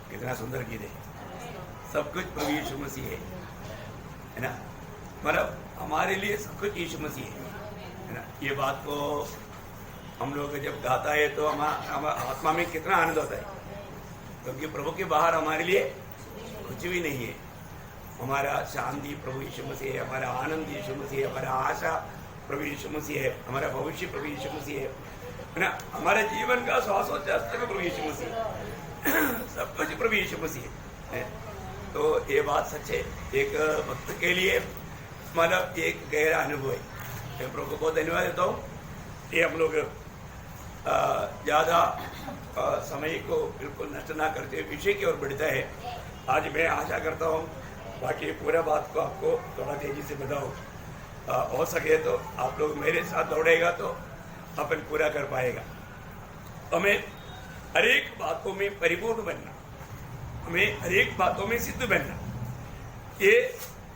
कितना सुंदर गीत है। सब कुछ प्रभु यीशु मसीह है ना, मतलब हमारे लिए सब कुछ यीशु मसीह है ना। ये बात को हम लोग जब गाता है तो हमारा आत्मा में कितना आनंद होता है, क्योंकि प्रभु के बाहर हमारे लिए कुछ भी नहीं है। हमारा शांति प्रभु यीशु मसीह है, हमारा आनंद यीशु मसीह है, हमारा आशा प्रभु यीशु मसीह है, हमारा भविष्य प्रभु यीशु मसीह है ना। हमारे जीवन का श्वासोच्छ्वास तक प्रभु यीशु मसीह सब कुछ प्रभु यीशु मसीह है। तो ये बात सच है, एक भक्त के लिए मतलब एक गहरा अनुभव है। मैं प्रभु को बहुत धन्यवाद देता हूँ। ये हम लोग ज़्यादा समय को बिल्कुल नष्ट ना करते हुए विषय की ओर बढ़ता है। आज मैं आशा करता हूँ बाकी पूरा बात को आपको थोड़ा तेजी से बताओ, हो सके तो आप लोग मेरे साथ दौड़ेगा तो अपन पूरा कर पाएगा। हमें हर एक बातों में परिपूर्ण बनना, हमें हर एक बातों में सिद्ध बनना। ये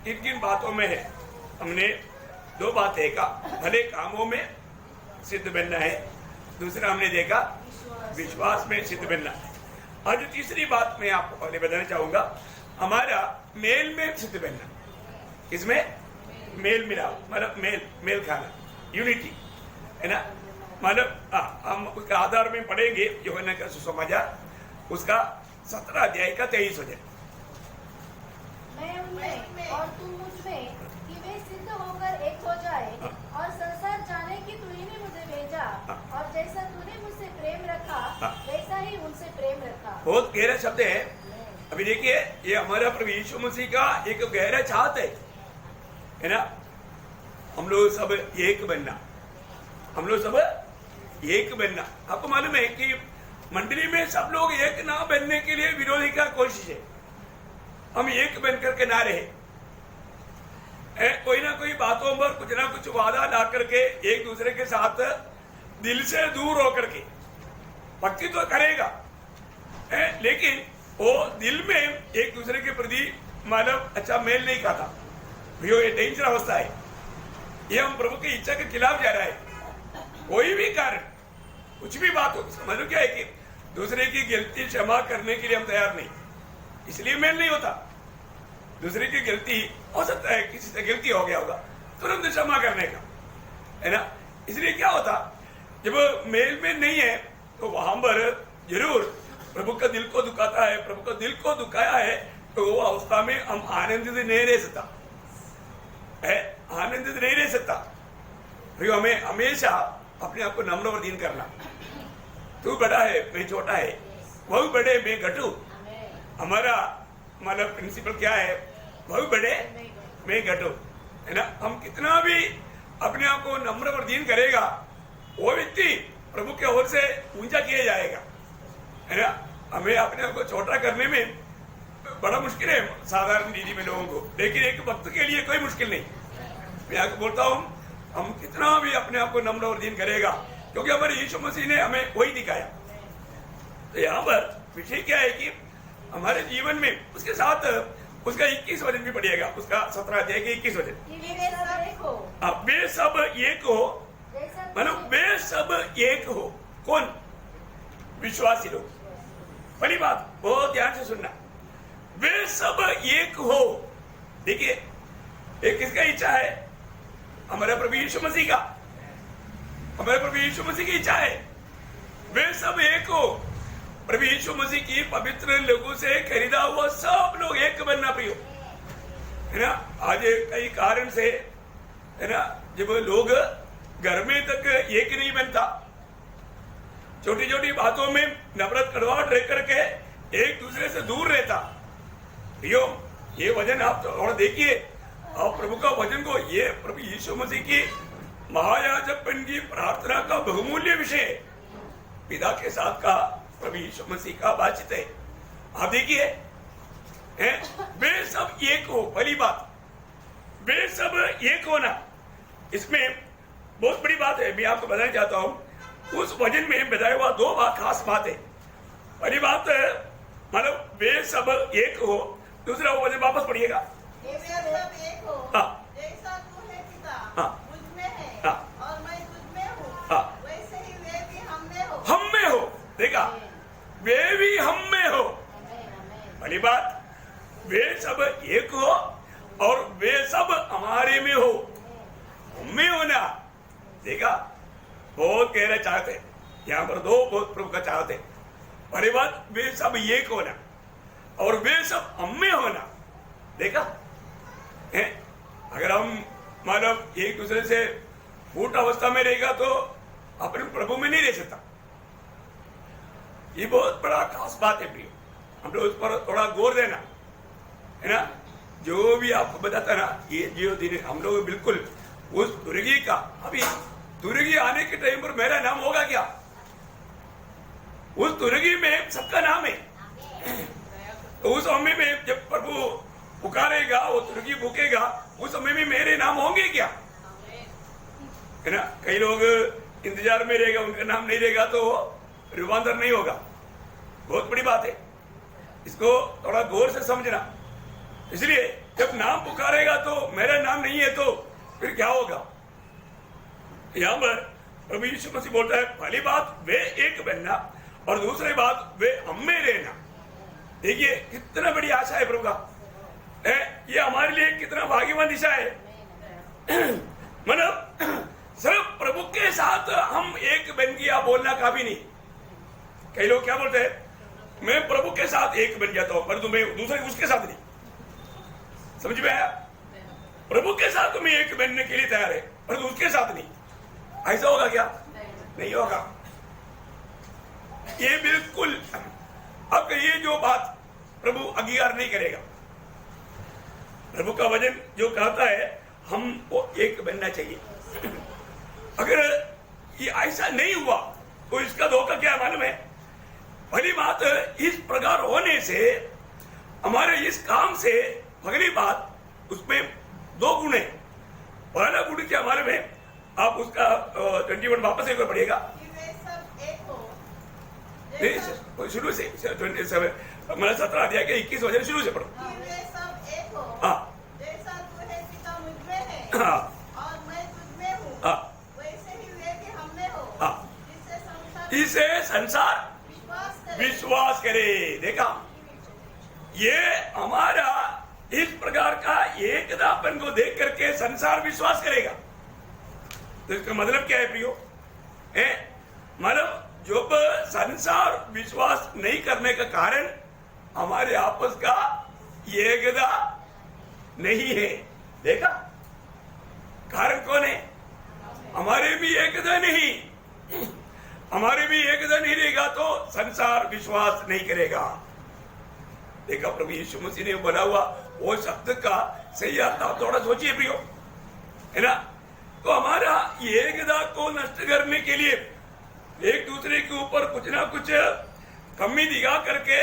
किन किन बातों में है? हमने दो बात देखा, भले कामों में सिद्ध बनना है, दूसरा हमने देखा विश्वास में सिद्ध बनना है। आज तीसरी बात मैं आपको पहले बताना चाहूंगा, हमारा मेल में सिद्ध बनना। इसमें मेल मिलाओ, मतलब मेल खाना, यूनिटी है ना। मतलब हम उसके आधार में पढ़ेंगे यूहन्ना का सुसमाचार, उसका 17 अध्याय का 23 वचन। मैं उनमें और तुम मुझ में, कि वे सिद्ध होकर एक हो जाए, और संसार जाने कि तू ही ने मुझे भेजा, और जैसा तूने मुझसे प्रेम रखा वैसा ही उनसे प्रेम रखा। बहुत गहरा शब्द है। अभी देखिए, ये हमारा प्रभु यीशु मसीह का एक गहरा चाहत है ना। हम लोग सब एक बनना, हम लोग सब एक बनना। आपको मालूम है कि मंडली में सब लोग एक ना बनने के लिए विरोधी का कोशिश है। हम एक बन करके ना रहे, कोई ना कोई बातों पर कुछ ना कुछ वादा ला करके एक दूसरे के साथ दिल से दूर होकर के भक्ति तो करेगा, लेकिन वो दिल में एक दूसरे के प्रति मतलब अच्छा मेल नहीं खाता। ये डेंजर अवस्था है। ये हम प्रभु की इच्छा के खिलाफ जा रहा है। कोई भी कारण, कुछ भी बात हो, समझ लो क्या है कि दूसरे की गलती क्षमा करने के लिए हम तैयार नहीं, इसलिए मेल नहीं होता। दूसरे की गलती हो सकता है, किसी से गलती हो गया होगा, तुरंत क्षमा करने का है ना। इसलिए क्या होता, जब मेल में नहीं है तो वहां पर जरूर प्रभु का दिल को दुखाता है। प्रभु का दिल को दुखाया है तो वो अवस्था में हम आनंदित नहीं रह सकता है, आनंदित नहीं रह सकता। फिर हमें हमेशा अपने आप को नम्र और दीन करना। तू बड़ा है, मैं छोटा है, वह बड़े, मैं घटू। हमारा मतलब प्रिंसिपल क्या है, वह बड़े, मैं घटू, है ना। हम कितना भी अपने आप को नम्र और दीन करेगा, वो व्यक्ति प्रभु के ओर से ऊंचा किया जाएगा, है ना। हमें अपने आप को छोटा करने में बड़ा मुश्किल है साधारण दीदी में लोगों को, लेकिन एक भक्त के लिए कोई मुश्किल नहीं। मैं आपको बोलता हूँ, हम कितना भी अपने आप को नम्र और दीन करेगा, क्योंकि हमारे यीशु मसीह ने हमें वही दिखाया। तो यहाँ पर विषय क्या है कि हमारे जीवन में उसके साथ उसका 21 वचन भी पढ़िएगा, उसका 17 अध्याय के 21 वचन। वे सब एक हो, मतलब वे सब एक हो। कौन? विश्वासी लोग। बड़ी बात, बहुत ध्यान से सुनना। वे सब एक हो। देखिए, एक किसका इच्छा है? हमारे प्रभु यीशु मसीह का, हमारे प्रभु यीशु मसीह की इच्छा है वे सब एक हो। प्रभु यीशु मसीह की पवित्र लोगों से खरीदा हुआ सब लोग एक बनना प्रियो, है ना। आज कई कारण से, है ना, जब लोग घर में तक एक नहीं बनता, छोटी छोटी बातों में नफरत कड़वाहट रह करके एक दूसरे से दूर रहता। प्रियो, ये वचन आप और देखिए, आप प्रभु का वचन को, ये प्रभु यीशु मसीह की महायाजकपन की प्रार्थना का बहुमूल्य विषय, पिता के साथ का प्रभु यीशु मसीह का बातचीत है। आप देखिए, वे सब एक हो। पहली बात, वे सब एक होना, इसमें बहुत बड़ी बात है। मैं आपको बताना चाहता हूं, उस वचन में बताया हुआ दो खास बात है। पहली बात मतलब वे सब एक हो, दूसरा वो वचन वापस पढ़िएगा, वे सब एक हो, जैसा तू है पिता मुझ में है और मैं तुझ में हूँ, वैसे ही वे भी हम में हो। हम में हो। देखा, वे भी हम में हो, पहली बात, वे सब एक हो और वे सब हमारे में हो, हमें होना। देखा, बहुत गहरा चाहते, यहाँ पर दो बहुत प्रभु का चाहते। पहली बात, वे सब एक होना और वे सब हमें होना। देखा है? अगर हम मानव एक दूसरे से फूट अवस्था में रहेगा तो अपने प्रभु में नहीं रह सकता। ये बहुत बड़ा खास बात है प्रियो, हम लोग उस पर थोड़ा गौर देना है ना। जो भी आपको बताता ना, ये जो दिन हम लोग बिल्कुल उस दुर्गी का, अभी दुर्गी आने के टाइम पर मेरा नाम होगा क्या? उस दुर्गी में सबका नाम है। तो उस समय में जब प्रभु पुकारेगा, वो दुर्गी भूकेगा, उस समय में मेरे नाम होंगे क्या? है ना। कई लोग इंतजार में रहेगा, उनका नाम नहीं रहेगा तो रूपांतर नहीं होगा। बहुत बड़ी बात है, इसको थोड़ा गौर से समझना। इसलिए जब नाम पुकारेगा तो मेरा नाम नहीं है तो फिर क्या होगा? यहां पर प्रभु यीशु मसीह बोलता है, पहली बात वे एक बनना और दूसरी बात वे हम में रहना। देखिए कितना बड़ी आशा है प्रभु का, ये हमारे लिए कितना भाग्यवान दिशा है। मतलब सिर्फ प्रभु के साथ हम एक बन गया बोलना काफी नहीं। कई लोग क्या बोलते हैं, मैं प्रभु के साथ एक बन जाता हूं परंतु मैं दूसरे उसके साथ नहीं। समझ में आया? प्रभु के साथ तुम्हें एक बनने के लिए तैयार है परंतु उसके साथ नहीं। ऐसा होगा क्या? नहीं होगा। ये बिल्कुल, अब ये जो बात प्रभु अंगीकार नहीं करेगा। प्रभु का वचन जो कहता है हमको एक बनना चाहिए। अगर ये ऐसा नहीं हुआ तो इसका धोखा क्या मालूम है? पहली बात, इस प्रकार होने से हमारे इस काम से पहली बात, उसमें दो गुण है। पहला गुण क्या मालूम है? आप उसका 21 वापस एक बार पढ़िएगा। वे सब एक हो, शुरू से 27 मतलब 17 अध्याय के 21 वचन शुरू से पढ़ो। वे सब एक हो, हाँ, जैसा तू है पिता मुझ में है हाँ, और मैं तुझ में हूँ, हाँ, वैसे ही वे भी हम में हो, हाँ, जिससे संसार इसे संसार विश्वास करे। देखा, ये हमारा इस प्रकार का एकतापन को देख करके संसार विश्वास करेगा। तो इसका मतलब क्या है प्रियो? मतलब जब संसार विश्वास नहीं करने का कारण हमारे आपस का एकता नहीं है। देखा, कारण कौन है? हमारे भी एकता नहीं, हमारे भी एकता नहीं रहेगा तो संसार विश्वास नहीं करेगा। देखा, प्रभु यीशु मसीह ने बोला हुआ वो शब्द का सही अर्थ आप थोड़ा सोचिए प्रियो, है ना। तो हमारा एकता को नष्ट करने के लिए एक दूसरे के ऊपर कुछ ना कुछ कमी दिखा करके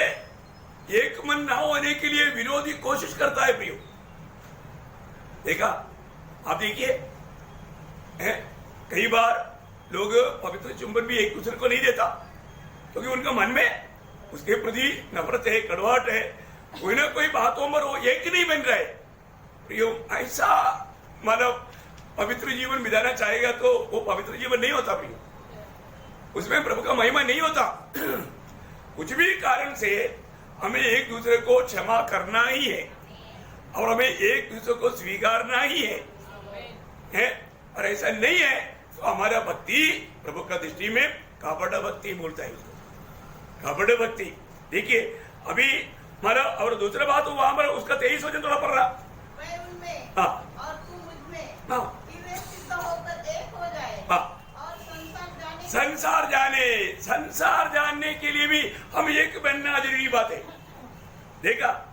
एक मन ना होने के लिए विरोधी कोशिश करता है प्रियो। देखा, आप देखिए, कई बार लोग पवित्र चुंबन भी एक दूसरे को नहीं देता क्योंकि उनका मन में उसके प्रति नफरत है, कड़वाहट है, कोई ना कोई बातों पर वो एक नहीं बन रहा है प्रियो। ऐसा मानव पवित्र जीवन बिताना चाहेगा तो वो पवित्र जीवन नहीं होता प्रियो, उसमें प्रभु का महिमा नहीं होता। कुछ भी कारण से हमें एक दूसरे को क्षमा करना ही है और हमें एक दूसरे को स्वीकारना ही है? और ऐसा नहीं है तो हमारा भक्ति प्रभु का दृष्टि में कापड़ भक्ति बोलता है उसको, कापड़ भक्ति। देखिए अभी हमारा, और दूसरा बात वहां पर उसका 23 वचन थोड़ा पढ़ रहा, मैं उनमें हाँ, और तू मुझ में, हाँ, कि वे सिद्ध होकर एक हो जाए, हाँ, और संसार जानने के लिए भी हम एक बनना जरूरी बात है। देखा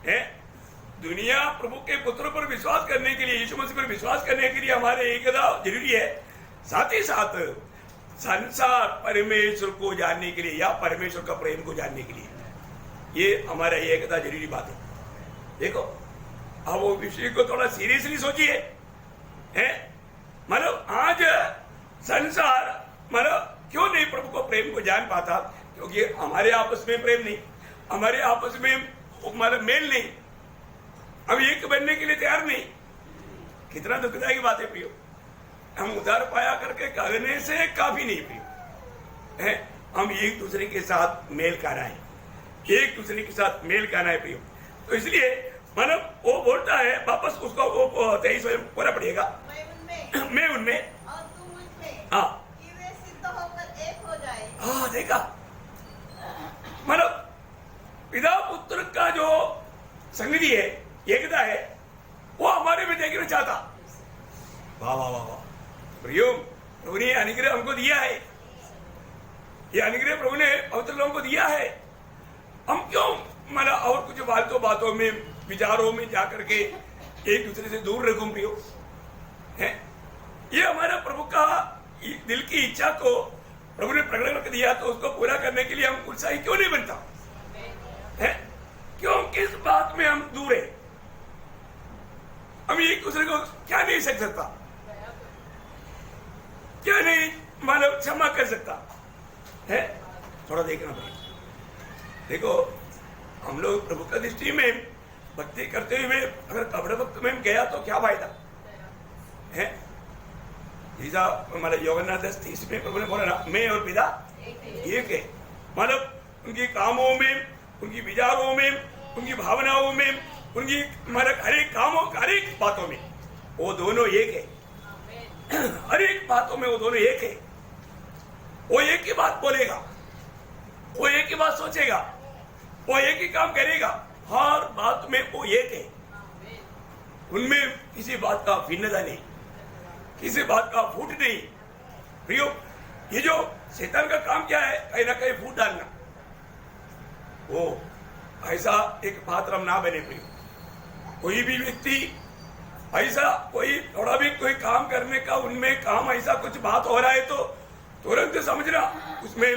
है, दुनिया प्रभु के पुत्र पर विश्वास करने के लिए, यीशु मसीह पर विश्वास करने के लिए हमारे एकता जरूरी है। साथ ही साथ संसार परमेश्वर को जानने के लिए या परमेश्वर का प्रेम को जानने के लिए ये हमारा एकता जरूरी बात है। देखो, अब वो विषय को थोड़ा सीरियसली सोचिए। मतलब आज संसार मतलब क्यों नहीं प्रभु को प्रेम को जान पाता? क्योंकि हमारे आपस में प्रेम नहीं, हमारे आपस में मतलब मेल नहीं, हम एक बनने के लिए तैयार नहीं। कितना दुखदायी बात है प्रियो। हम उधार पाया करके कहने से काफी नहीं प्रियो, हम एक दूसरे के साथ मेल कराएं, एक दूसरे के साथ मेल खाना है प्रियो। तो इसलिए मतलब वो बोलता है वापस उसको वो 23 पूरा पड़ेगा, मैं उनमें और तू मुझ में, हाँ कि वे सिद्ध होकर एक हो जाए। हाँ देखा, मतलब पिता पुत्र का जो संगति है, एकता है, वो हमारे में देखना चाहता। वाह वाह वाह वाह प्रियो, प्रभु ने अनुग्रह हमको दिया है, ये अनुग्रह प्रभु ने पवित्र लोगों को दिया है। हम क्यों मतलब और कुछ फालतू बातों में विचारों में जाकर के एक दूसरे से दूर रखूं प्रियो है। ये हमारा प्रभु का दिल की इच्छा को प्रभु ने प्रकट कर दिया, तो उसको पूरा करने के लिए हम उत्साही क्यों नहीं बनता है? क्यों किस बात में हम दूर है? हम एक दूसरे को क्या नहीं सक सकता, क्या नहीं मानव क्षमा कर सकता है? थोड़ा देखना पड़ेगा। देखो हम लोग प्रभु का दृष्टि में भक्ति करते हुए अगर कपड़े वक्त में गया तो क्या फायदा है? जैसा हमारे योगनाथ 30 में प्रभु ने बोला ना, मैं और पिता एक है। मतलब उनके कामों में, उनकी विचारों में, उनकी भावनाओं में, उनकी हमारे हर एक कामों, हर एक बातों में वो दोनों एक है। हर एक बातों में वो दोनों एक है। वो एक ही बात बोलेगा, वो एक ही बात सोचेगा, वो एक ही काम करेगा, हर बात में वो एक है। उनमें किसी बात का भिन्नता नहीं, किसी बात का फूट नहीं। प्रियो, ये जो शैतान का काम क्या है? कहीं ना कहीं फूट डालना। वो ऐसा एक पात्र हम ना बने प्रियो। कोई भी व्यक्ति ऐसा कोई थोड़ा भी कोई काम करने का उनमें काम ऐसा कुछ बात हो रहा है तो तुरंत समझना उसमें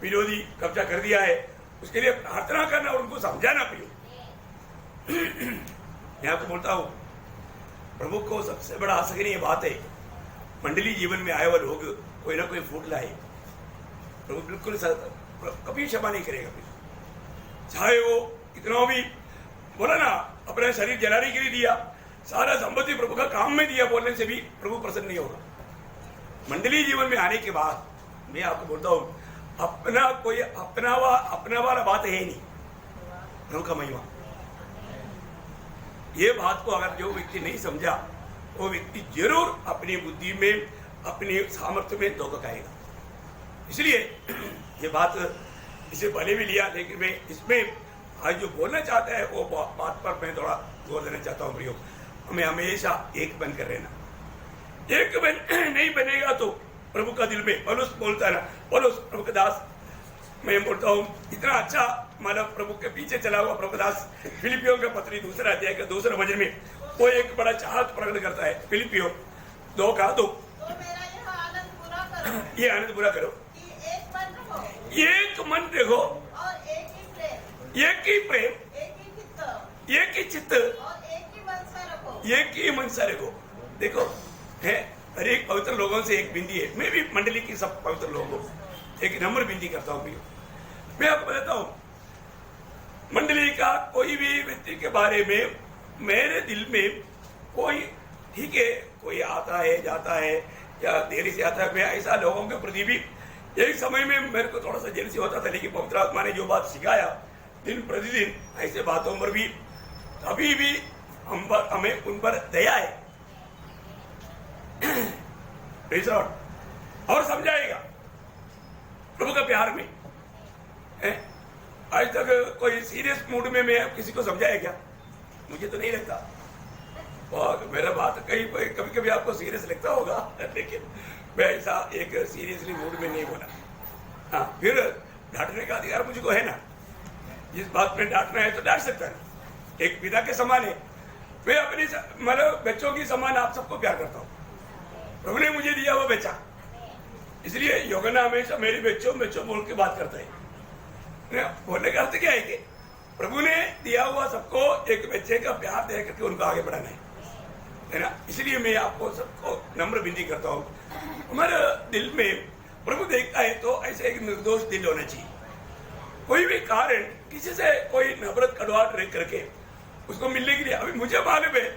विरोधी कब्जा कर दिया है। उसके लिए प्रार्थना करना और उनको समझाना प्रियो। मैं आपको बोलता हूं, प्रभु को सबसे बड़ा असहनीय बात है, मंडली जीवन में आए हुए लोग कोई ना कोई फूट लाए, प्रभु बिल्कुल कभी क्षमा नहीं करेगा। चाहे वो कितना भी बोला ना, अपना शरीर जलाने के लिए दिया, सारा संपत्ति प्रभु का काम में दिया, बोलने से भी प्रभु प्रसन्न नहीं होगा। मंडली जीवन में आने के बाद मैं आपको बोलता हूं, अपना कोई अपना वाला बात है ही नहीं। प्रभु का महिमा, ये बात को अगर जो व्यक्ति नहीं समझा, वो व्यक्ति जरूर अपनी बुद्धि में, अपनी सामर्थ्य में धोखा खाएगा। इसलिए ये बात इसे भले भी लिया, लेकिन मैं इसमें आज जो बोलना चाहता है वो बात पर मैं थोड़ा जोर देना चाहता हूँ प्रियो। हमें हमेशा एक बनकर रहना। एक बन नहीं बनेगा तो प्रभु का दिल में पौलुस बोलता है ना, पौलुस प्रभु का दास, मैं बोलता हूँ इतना अच्छा मानव प्रभु के पीछे चला हुआ प्रभु दास फिलिपियों का पत्री 2 अध्याय के 2 वचन में वो एक बड़ा चाहत प्रकट करता है। फिलिपियों 2:2, तो मेरा यह आनंद पूरा करो, ये आनंद पूरा करो कि एक मन रहो, एक मन रहो और एक ही प्रेम, एक ही प्रेम, एक ही चित्त, एक ही चित्त, और एक ही मनसा रखो। एक ही मनसा रखो। देखो है, हर एक पवित्र लोगों से एक बिंदी है। मैं भी मंडली की सब पवित्र लोगों को एक नम्र बिंदी करता हूँ। मैं आपको बताता हूँ, मंडली का कोई भी व्यक्ति के बारे में मेरे दिल में कोई ठीक है, कोई आता है जाता है या देरी से आता है, मैं ऐसा लोगों के प्रति भी एक समय में मेरे को थोड़ा सा जेलसी होता था, लेकिन पवित्र आत्मा ने जो बात सिखाया दिन प्रतिदिन, ऐसे बातों पर भी अभी भी हमें उन पर दया है और समझाएगा प्रभु का प्यार में। आज तक कोई सीरियस मूड में मैं किसी को समझाया क्या? मुझे तो नहीं लगता। और मेरा बात कभी कभी आपको सीरियस लगता होगा, लेकिन मैं ऐसा एक सीरियसली मूड में नहीं बोला। हाँ, फिर डांटने का अधिकार मुझको है ना, जिस बात में डांटना है तो डांट सकता है, एक पिता के समान है। मैं अपने मतलब बच्चों की समान आप सबको प्यार करता हूँ। प्रभु ने मुझे दिया हुआ बच्चा, इसलिए योगना हमेशा मेरे बच्चों बोल के बात करता है। बोलने का अर्थ क्या है कि प्रभु ने दिया हुआ सबको एक बच्चे का प्यार दे करके उनको आगे बढ़ाना है ना। इसलिए मैं आपको सबको नम्र विनती करता हूँ, हमारे दिल में प्रभु देखता है तो ऐसे एक निर्दोष दिल होना चाहिए। कोई भी कारण किसी से कोई नफरत कड़वाहट रख करके उसको मिलने के लिए, अभी मुझे मालूम है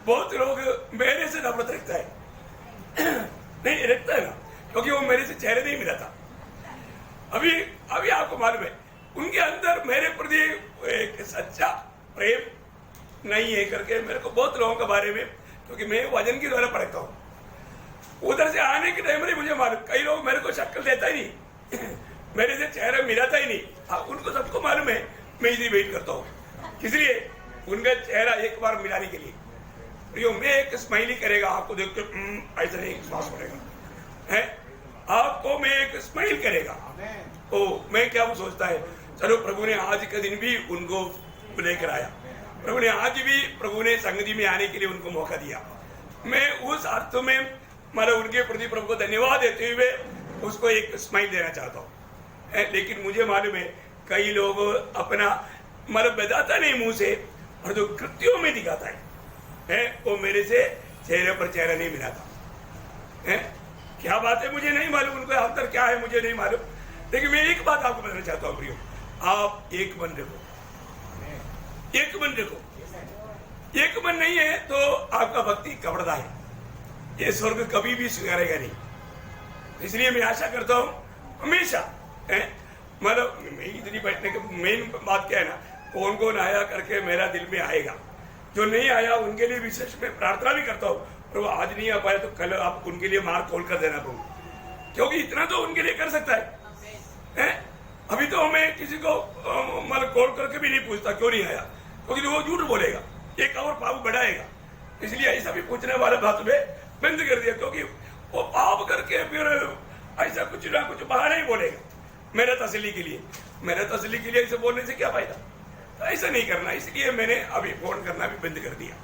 बहुत लोग मेरे से नफरत रखता है नहीं रखता है ना, क्योंकि वो मेरे से चेहरे नहीं मिला था। अभी आपको मालूम है उनके अंदर मेरे प्रति एक सच्चा प्रेम नहीं है करके मेरे को बहुत लोगों के बारे में, क्योंकि मैं वजन की द्वारा पढ़ता हूँ, उधर से आने के टाइम में मुझे मालूम, कई लोग मेरे को शक्ल देता ही नहीं मेरे से चेहरा मिलाता ही नहीं। हाँ, उनको सबको मालूम है मैं इधर वेट करता हूँ, इसलिए उनका चेहरा एक बार मिलाने के लिए मैं एक स्माइली करेगा, आपको देख के ऐसा नहीं विश्वास पड़ेगा है, आपको मैं एक स्माइल करेगा। ओ मैं क्या वो सोचता है, चलो प्रभु ने आज के दिन भी उनको लेकर आया, प्रभु ने आज भी प्रभु ने संगति में आने के लिए उनको मौका दिया। मैं उस अर्थ में मतलब उनके प्रति प्रभु को धन्यवाद देते हुए उसको एक स्माइल देना चाहता हूँ। लेकिन मुझे मालूम है कई लोग अपना मतलब बताता नहीं मुंह से, और जो कृत्यों में दिखाता है वो मेरे से चेहरे पर चेहरा नहीं मिलाता है। क्या बात है मुझे नहीं मालूम, उनको अंतर क्या है मुझे नहीं मालूम, लेकिन मैं एक बात आपको बताना चाहता हूँ प्रियो, आप एक मन रखो, एक मन रखो। एक मन नहीं है तो आपका भक्ति कपड़दा है, ये स्वर्ग कभी भी स्वीकारेगा नहीं। इसलिए मैं आशा करता हूँ हमेशा मतलब मैं इतनी बैठने का मेन बात क्या है ना, कौन कौन आया करके मेरा दिल में आएगा, जो नहीं आया उनके लिए विशेष में प्रार्थना भी करता हूँ, और वो आज नहीं आ पाया तो कल आप उनके लिए मार खोल कर देना प्रभु, क्योंकि इतना तो उनके लिए कर सकता है। अभी तो मैं किसी को मतलब कॉल करके भी नहीं पूछता क्यों नहीं आया, क्योंकि वो झूठ बोलेगा, एक और पाप बढ़ाएगा। इसलिए ऐसा भी पूछने वाले बात में बंद कर दिया, क्योंकि वो पाप करके फिर ऐसा कुछ ना कुछ बहाना ही बोलेगा मेरा तसल्ली के लिए। मेरा तसल्ली के लिए ऐसे बोलने से क्या फायदा, तो ऐसा नहीं करना। इसलिए मैंने अभी फोन करना भी बंद कर दिया।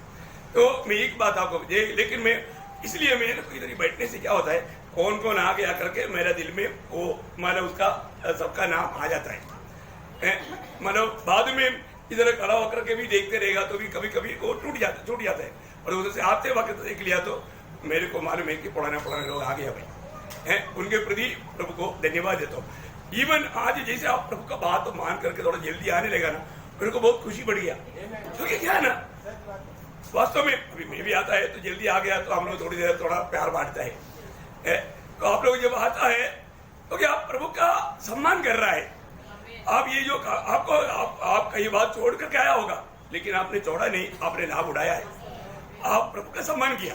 तो मैं एक बात आपको लेकिन मैं इसलिए मैंने इधर ही बैठने से क्या होता है, कौन कौन आ गया करके मेरा दिल में वो मतलब उसका सबका नाम आ जाता है। मतलब बाद में इधर खड़ा होकर के भी देखते रहेगा तो भी कभी कभी वो टूट जाता है, और उधर से आते वक्त देख लिया तो मेरे को मालूम है कि पुराने लोग आ गया भाई, उनके प्रति प्रभु को धन्यवाद देता हूँ। इवन आज जैसे आप प्रभु का बात मान करके थोड़ा जल्दी आने लगा ना, मेरे को बहुत खुशी बढ़ गया, क्योंकि क्या है ना वास्तव में अभी मैं भी आता है तो जल्दी आ गया तो हम लोग थोड़ी देर थोड़ा प्यार बांटता है। तो आप लोग जब आता है तो क्या आप प्रभु का सम्मान कर रहा है। आप ये जो आपको आप कई बात छोड़ करके आया होगा, लेकिन आपने छोड़ा नहीं, आपने लाभ उठाया है, आप प्रभु का सम्मान किया।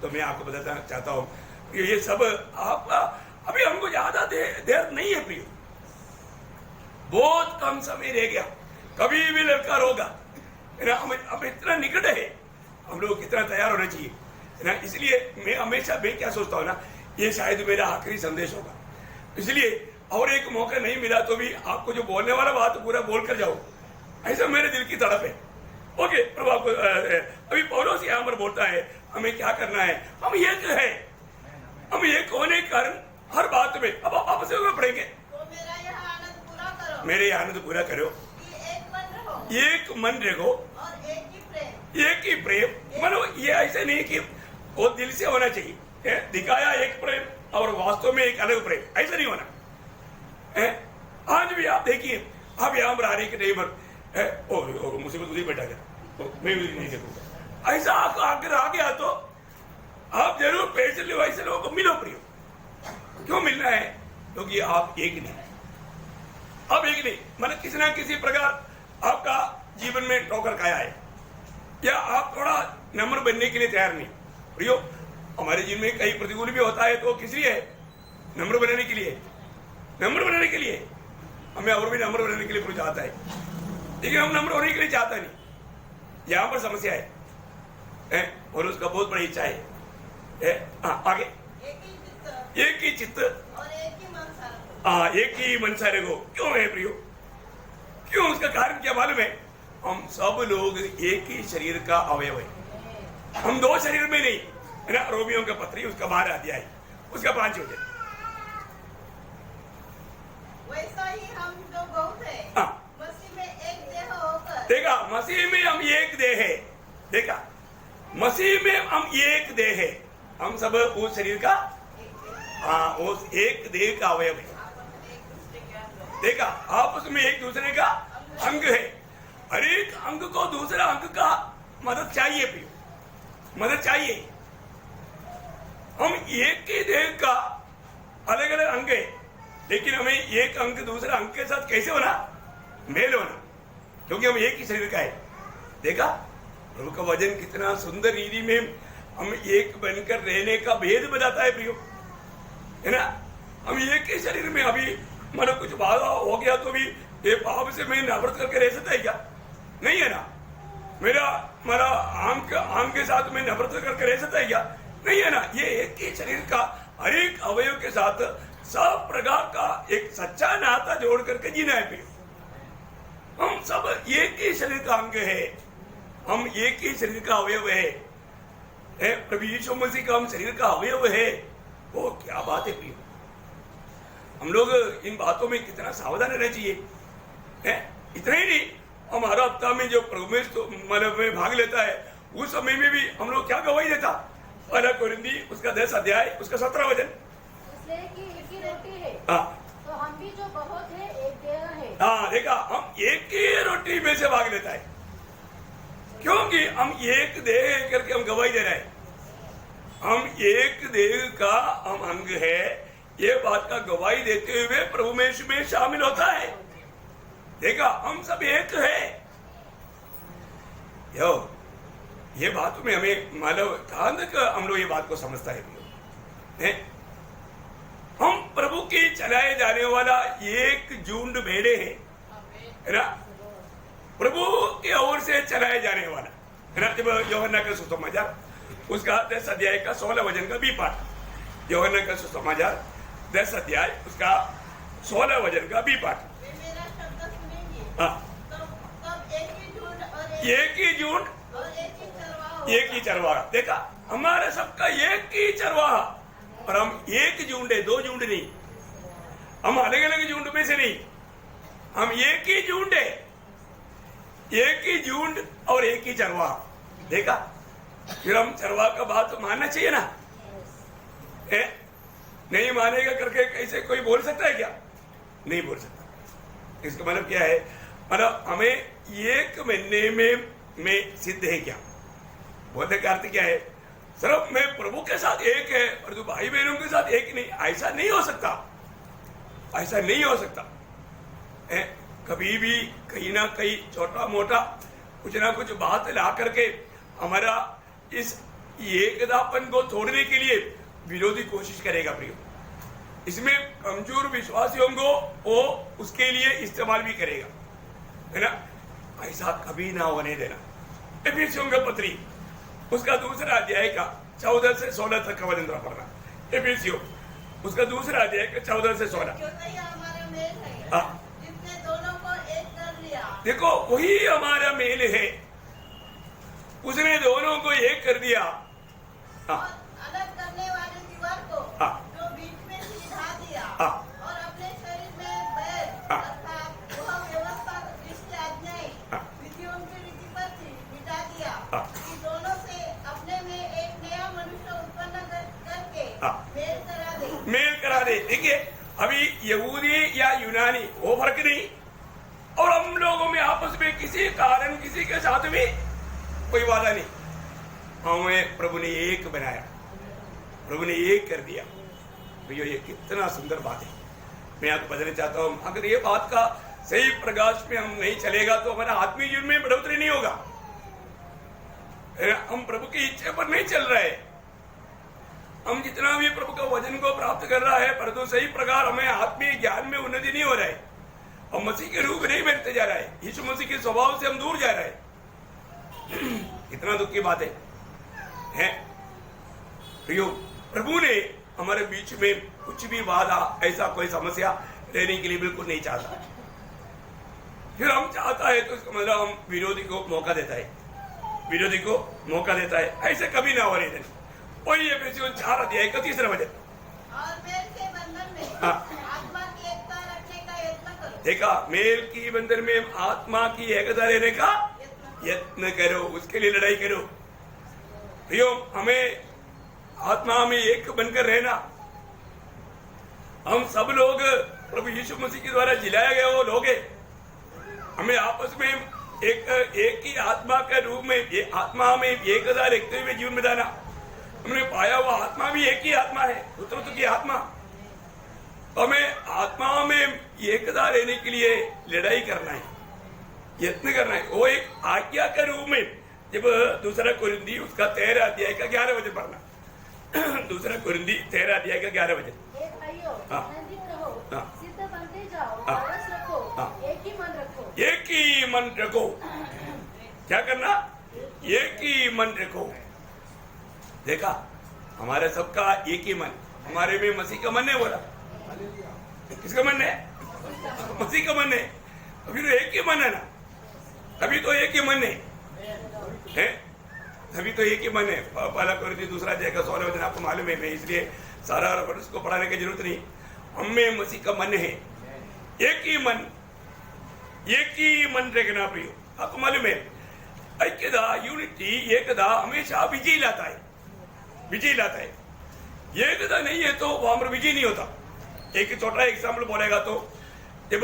तो मैं आपको बताना चाहता हूँ कि ये सब आपका अभी हमको ज्यादा देर नहीं है प्रियो, बहुत कम समय रह गया, कभी भी लड़का होगा ना, हम इतना निकट है, हम लोग कितना तैयार होना चाहिए ना। इसलिए मैं हमेशा मैं क्या सोचता हूँ ना, ये शायद मेरा आखिरी संदेश होगा, इसलिए और एक मौका नहीं मिला तो भी आपको जो बोलने वाला बात पूरा बोल कर जाओ, ऐसा मेरे दिल की तड़प है। ओके प्रभु आपको अभी पौलुस यहाँ पर बोलता है हमें क्या करना है, हम एक है, हम एक होने के कारण हर बात में अब आप आपस में पढ़ेंगे, तो मेरा यह आनंद पूरा करो, मेरे आनंद पूरा करो, एक मन रखो और एक ही प्रेम। मानो ये ऐसे नहीं कि वो दिल से होना चाहिए, दिखाया एक प्रेम और वास्तव में एक अलग प्रेम, ऐसा नहीं होना है। आज भी आप देखिए, आप यहाँ पर आने के टाइम पर मुसीबत उधर बैठा गया तो मैं उधर नहीं देखूंगा, ऐसा अगर आ गया तो आप जरूर पैसे लो, ऐसे लोगों को मिलो प्रियो। क्यों मिलना है, क्योंकि आप एक नहीं, अब एक नहीं, मतलब किसी ना किसी प्रकार आपका जीवन में ठोकर खाया है, या आप थोड़ा नम्र बनने के लिए तैयार नहीं प्रियो। हमारे जीवन में कई प्रतिकूल भी होता है, तो किस लिए है, नम्र बनाने के लिए, नम्र बनाने के लिए, हमें और भी नम्र बनाने के लिए कुछ आता है, लेकिन हम नम्र होने के लिए चाहता नहीं। यहाँ पर समस्या है और उसका बहुत बड़ी इच्छा है। आगे एक ही चित्त और एक ही मनसा रखो। एक ही मनसा रखो। क्यों है प्रियो, क्यों, उसका कारण क्या मालूम है, हम सब लोग एक ही शरीर का अवयव है, हम दो शरीर में नहीं है ना। रोमियो का पत्री उसका 12 अध्याय उसका 5 होते, वैसा ही हम जो बहुत है मसीह में एक देह होकर, देखा मसीह में हम एक देह है, देखा मसीह में हम एक देह है, हम सब उस शरीर का उस एक देह का अवयव है। देखा आपस में एक दूसरे का अंग है, हर एक अंग को दूसरा अंग का मदद चाहिए प्रियो, मदद चाहिए। हम एक ही देह का अलग अलग अंग है, लेकिन हमें एक अंग दूसरा अंग के साथ कैसे होना, मेल होना, क्योंकि हम एक ही शरीर का है। देखा प्रभु का वचन कितना सुंदर रीति में हम एक बनकर रहने का भेद बताता है प्रियो, है ना। हम एक ही शरीर में, अभी मानो कुछ बाधा हो गया तो भी ये पाप से मैं नफरत करके रह सकता है क्या? नहीं है ना। मेरा आम के साथ में नफरत करके रह सकता है क्या? नहीं है ना। ये एक ही शरीर का हर एक अवयव के साथ सब प्रकार का एक सच्चा नाता जोड़ करके जीना है प्रियो। हम सब एक ही शरीर का अंग है, हम एक ही शरीर का अवयव है। प्रभु यीशु मसीह का हम शरीर का अवयव है। वो क्या बात है प्रियो। हम लोग इन बातों में कितना सावधान रहना चाहिए। इतना ही नहीं, हमारा हफ्ता में जो प्रभु में भाग लेता है उस समय में भी हम लोग क्या गवाही देता। पहला कोरिन्थी उसका 10 अध्याय उसका 17 वचन, इसलिए कि एक ही रोटी है हाँ तो हम भी जो बहुत है एक देह है। हाँ देखा, हम एक ही रोटी में से भाग लेता है, क्योंकि हम एक देह करके हम गवाही दे रहे हैं। हम एक देह का हम अंग है, ये बात का गवाही देते हुए प्रभु में शामिल होता है। देखा, हम सब एक है। ये बात में हमें मालूम कहां तक हम लोग ये बात को समझता है। हम प्रभु की चलाए जाने वाला एक झुंड भेड़े हैं, है ना। प्रभु की ओर से चलाए जाने वाला, है ना। जब यूहन्ना का सुसमाचार उसका 10 अध्याय का 16 वचन का भी पाठ, यूहन्ना का सुसमाचार 10 अध्याय उसका 16 वचन का भी पाठ। वे मेरा शब्द सुनेंगे, हाँ, तब एक ही झुंड और एक ही झुंड और एक ही चरवाहा होगा। एक ही चरवाहा। देखा, हमारे सबका एक ही चरवाहा, और हम एक झुंड है, 2 झुंड नहीं। हम अलग अलग झुंड में से नहीं, हम एक ही झुंड है, एक ही झुंड और एक ही चरवाहा। देखा, फिर हम चरवाहा का बात तो मानना चाहिए ना। नहीं मानेगा करके कैसे कोई बोल सकता है क्या? नहीं बोल सकता। इसका मतलब क्या है? मतलब हमें एक महीने में सिद्ध है क्या? बोलने का अर्थ क्या है? सिर्फ मैं प्रभु के साथ एक है और तो भाई बहनों के साथ एक नहीं, ऐसा नहीं हो सकता, ऐसा नहीं हो सकता। कभी भी कहीं ना कहीं छोटा मोटा कुछ ना कुछ बात ला करके हमारा इस एकतापन को तोड़ने के लिए विरोधी कोशिश करेगा प्रियो। इसमें कमजोर विश्वासियों को वो उसके लिए इस्तेमाल भी करेगा, है ना। ऐसा कभी ना होने देना। एफिसियों का पत्री उसका 2 अध्याय का 14 से 16 तक का वचन पढ़ना। एफिसियों उसका 2 अध्याय का 14 से 16। क्योंकि यह हमारा मेल है, हाँ, जिसने दोनों को एक कर लिया। देखो, वही हमारा मेल है, उसने दोनों को एक कर दिया। हाँ, और अलग करने वाले दीवार को हाँ, जो बीच में सिधा दिया, हाँ, और अपने शरीर में बैर हाँ, अर्थात वह व्यवस्था जिसकी आज्ञाएं हाँ, विधियों की रीति पर थी मिटा दिया, हाँ, कि दोनों से अपने में एक नया मनुष्य उत्पन्न करके हाँ, मेल करा दे। मेल करा दे। देखिए, अभी यहूदी या यूनानी वो फर्क नहीं, और हम लोगों में आपस में किसी कारण किसी के साथ भी कोई वादा नहीं। हमें प्रभु ने एक बनाया, प्रभु ने एक कर दिया। भैया, ये कितना सुंदर बात है। मैं आपको बताना चाहता हूँ, अगर ये बात का सही प्रकाश में हम नहीं चलेगा तो हमारा आत्मीय जीवन में बढ़ोतरी नहीं होगा। हम प्रभु की इच्छा पर नहीं चल रहे। हम जितना भी प्रभु का वचन को प्राप्त कर रहा है, परंतु सही प्रकार हमें आत्मीय ज्ञान में उन्नति नहीं हो रहा है। हम मसीह के रूप नहीं बनते जा रहा है, यीशु मसीह के स्वभाव से हम दूर जा रहे हैं। कितना दुख की बात है प्रियो। प्रभु ने हमारे बीच में कुछ भी वादा, ऐसा कोई समस्या रहने के लिए बिल्कुल नहीं चाहता। फिर हम चाहता है तो इसका मतलब हम विरोधी को मौका देता है, विरोधी को मौका देता है। ऐसे कभी ना हो रही थी। वही एफिसियों 4 अध्याय का 3 वचन। और मेल के बंधन में हाँ। आत्मा की एकता रखने का यत्न करो। देखा, मेल की बंधन में आत्मा की एकता रहने का यत्न करो, उसके लिए लड़ाई करो। प्रियो, हमें आत्मा में एक बनकर रहना। हम सब लोग प्रभु यीशु मसीह के द्वारा जिलाया गया वो लोग हैं। हमें आपस में एक ही आत्मा के रूप में, ये आत्मा में एकता रखते हुए जीवन बिताना। हमने पाया हुआ आत्मा भी एक ही आत्मा है, पुत्र की आत्मा। तो हमें आत्मा में एकता रहने के लिए लड़ाई करना है। यत्न करना है। वो एक आज्ञा के रूप में जब दूसरा कुरिन्दी उसका 13 अध्याय का 11 वचन पढ़ना। दूसरा कुरिन्दी 13 अध्याय का 11 वचन। हे भाइयों, हाँ। नंदित रहो, हाँ। सिद्ध बनते जाओ, हाँ। पारस रखो, हाँ। एक ही मन रखो। एक ही मन रखो। क्या करना? एक ही मन रखो। देखा, हमारे सबका एक ही मन, हमारे में मसीह का मन है। बोला किसका मन है? मसीह का मन है। अभी तो एक ही मन है ना, अभी तो एक ही मन है, अभी तो एक ही मन है। पहला कुरिन्ती दूसरा अध्याय का 16 वचन आपको मालूम है, मैं इसलिए सारा रेफरेंस को पढ़ाने की जरूरत नहीं। हमें मसीह का मन है, एक ही मन, एक ही मन रखना प्रियो। आपको मालूम है ऐक्यता, यूनिटी, एकता हमेशा विजय लाता है, विजय लाता है। एकता नहीं है तो वहां पर विजय नहीं होता। एक छोटा एग्जाम्पल बोलेगा तो जब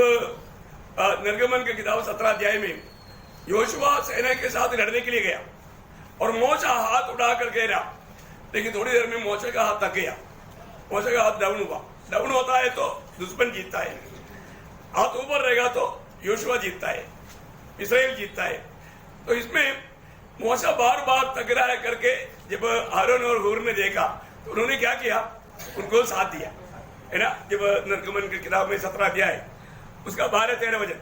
निर्गमन के किताब 17 अध्याय में योशुआ सेना के साथ लड़ने के लिए गया और मोशा हाथ उठा कर कह रहा, लेकिन थोड़ी देर में मोशे का हाथ थक गया, मोशे का हाथ डाउन हुआ। डाउन होता है तो दुश्मन जीतता है, हाथ ऊपर रहेगा तो योशुआ जीतता है, इस्राएल जीतता है। तो इसमें मोशा बार बार थक रहा है करके जब आरोन और हूर ने देखा तो उन्होंने क्या किया? उनको साथ दिया, है ना। जब निर्गमन की किताब में 17 अध्याय उसका 12-13 वचन।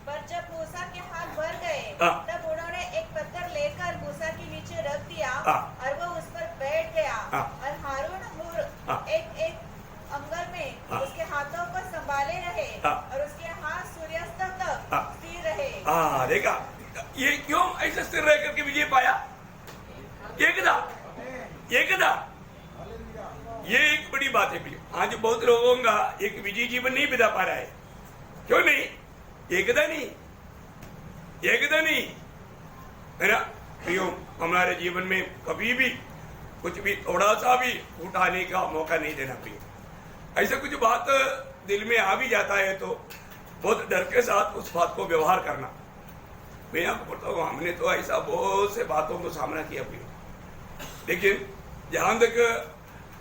पर जब मूसा के हाथ भर गए, हाँ। तब उन्होंने एक पत्थर लेकर मूसा के नीचे रख दिया, हाँ। और वो उस पर बैठ गया, हाँ। और हारून हूर हाँ। एक एक अंगल में हाँ। उसके हाथों को संभाले रहे, हाँ। और उसके हाथ सूर्यास्त तक हाँ। स्थिर रहे। देखा ये क्यों ऐसे स्थिर रह करके विजय पाया? एकता, एकता, ये एक बड़ी बात है प्रिय। आज बहुत लोगों का एक विजय जीवन नहीं बिता पा रहा है। क्यों नहीं? एकता नहीं, एकता नहीं, है ना प्रियो। हमारे जीवन में कभी भी कुछ भी थोड़ा सा भी उठाने का मौका नहीं देना प्रिय। ऐसा कुछ बात दिल में आ भी जाता है तो बहुत डर के साथ उस बात को व्यवहार करना। मैं आपको बताता हूँ, हमने तो ऐसा बहुत से बातों को सामना किया प्रिय, लेकिन जहां तक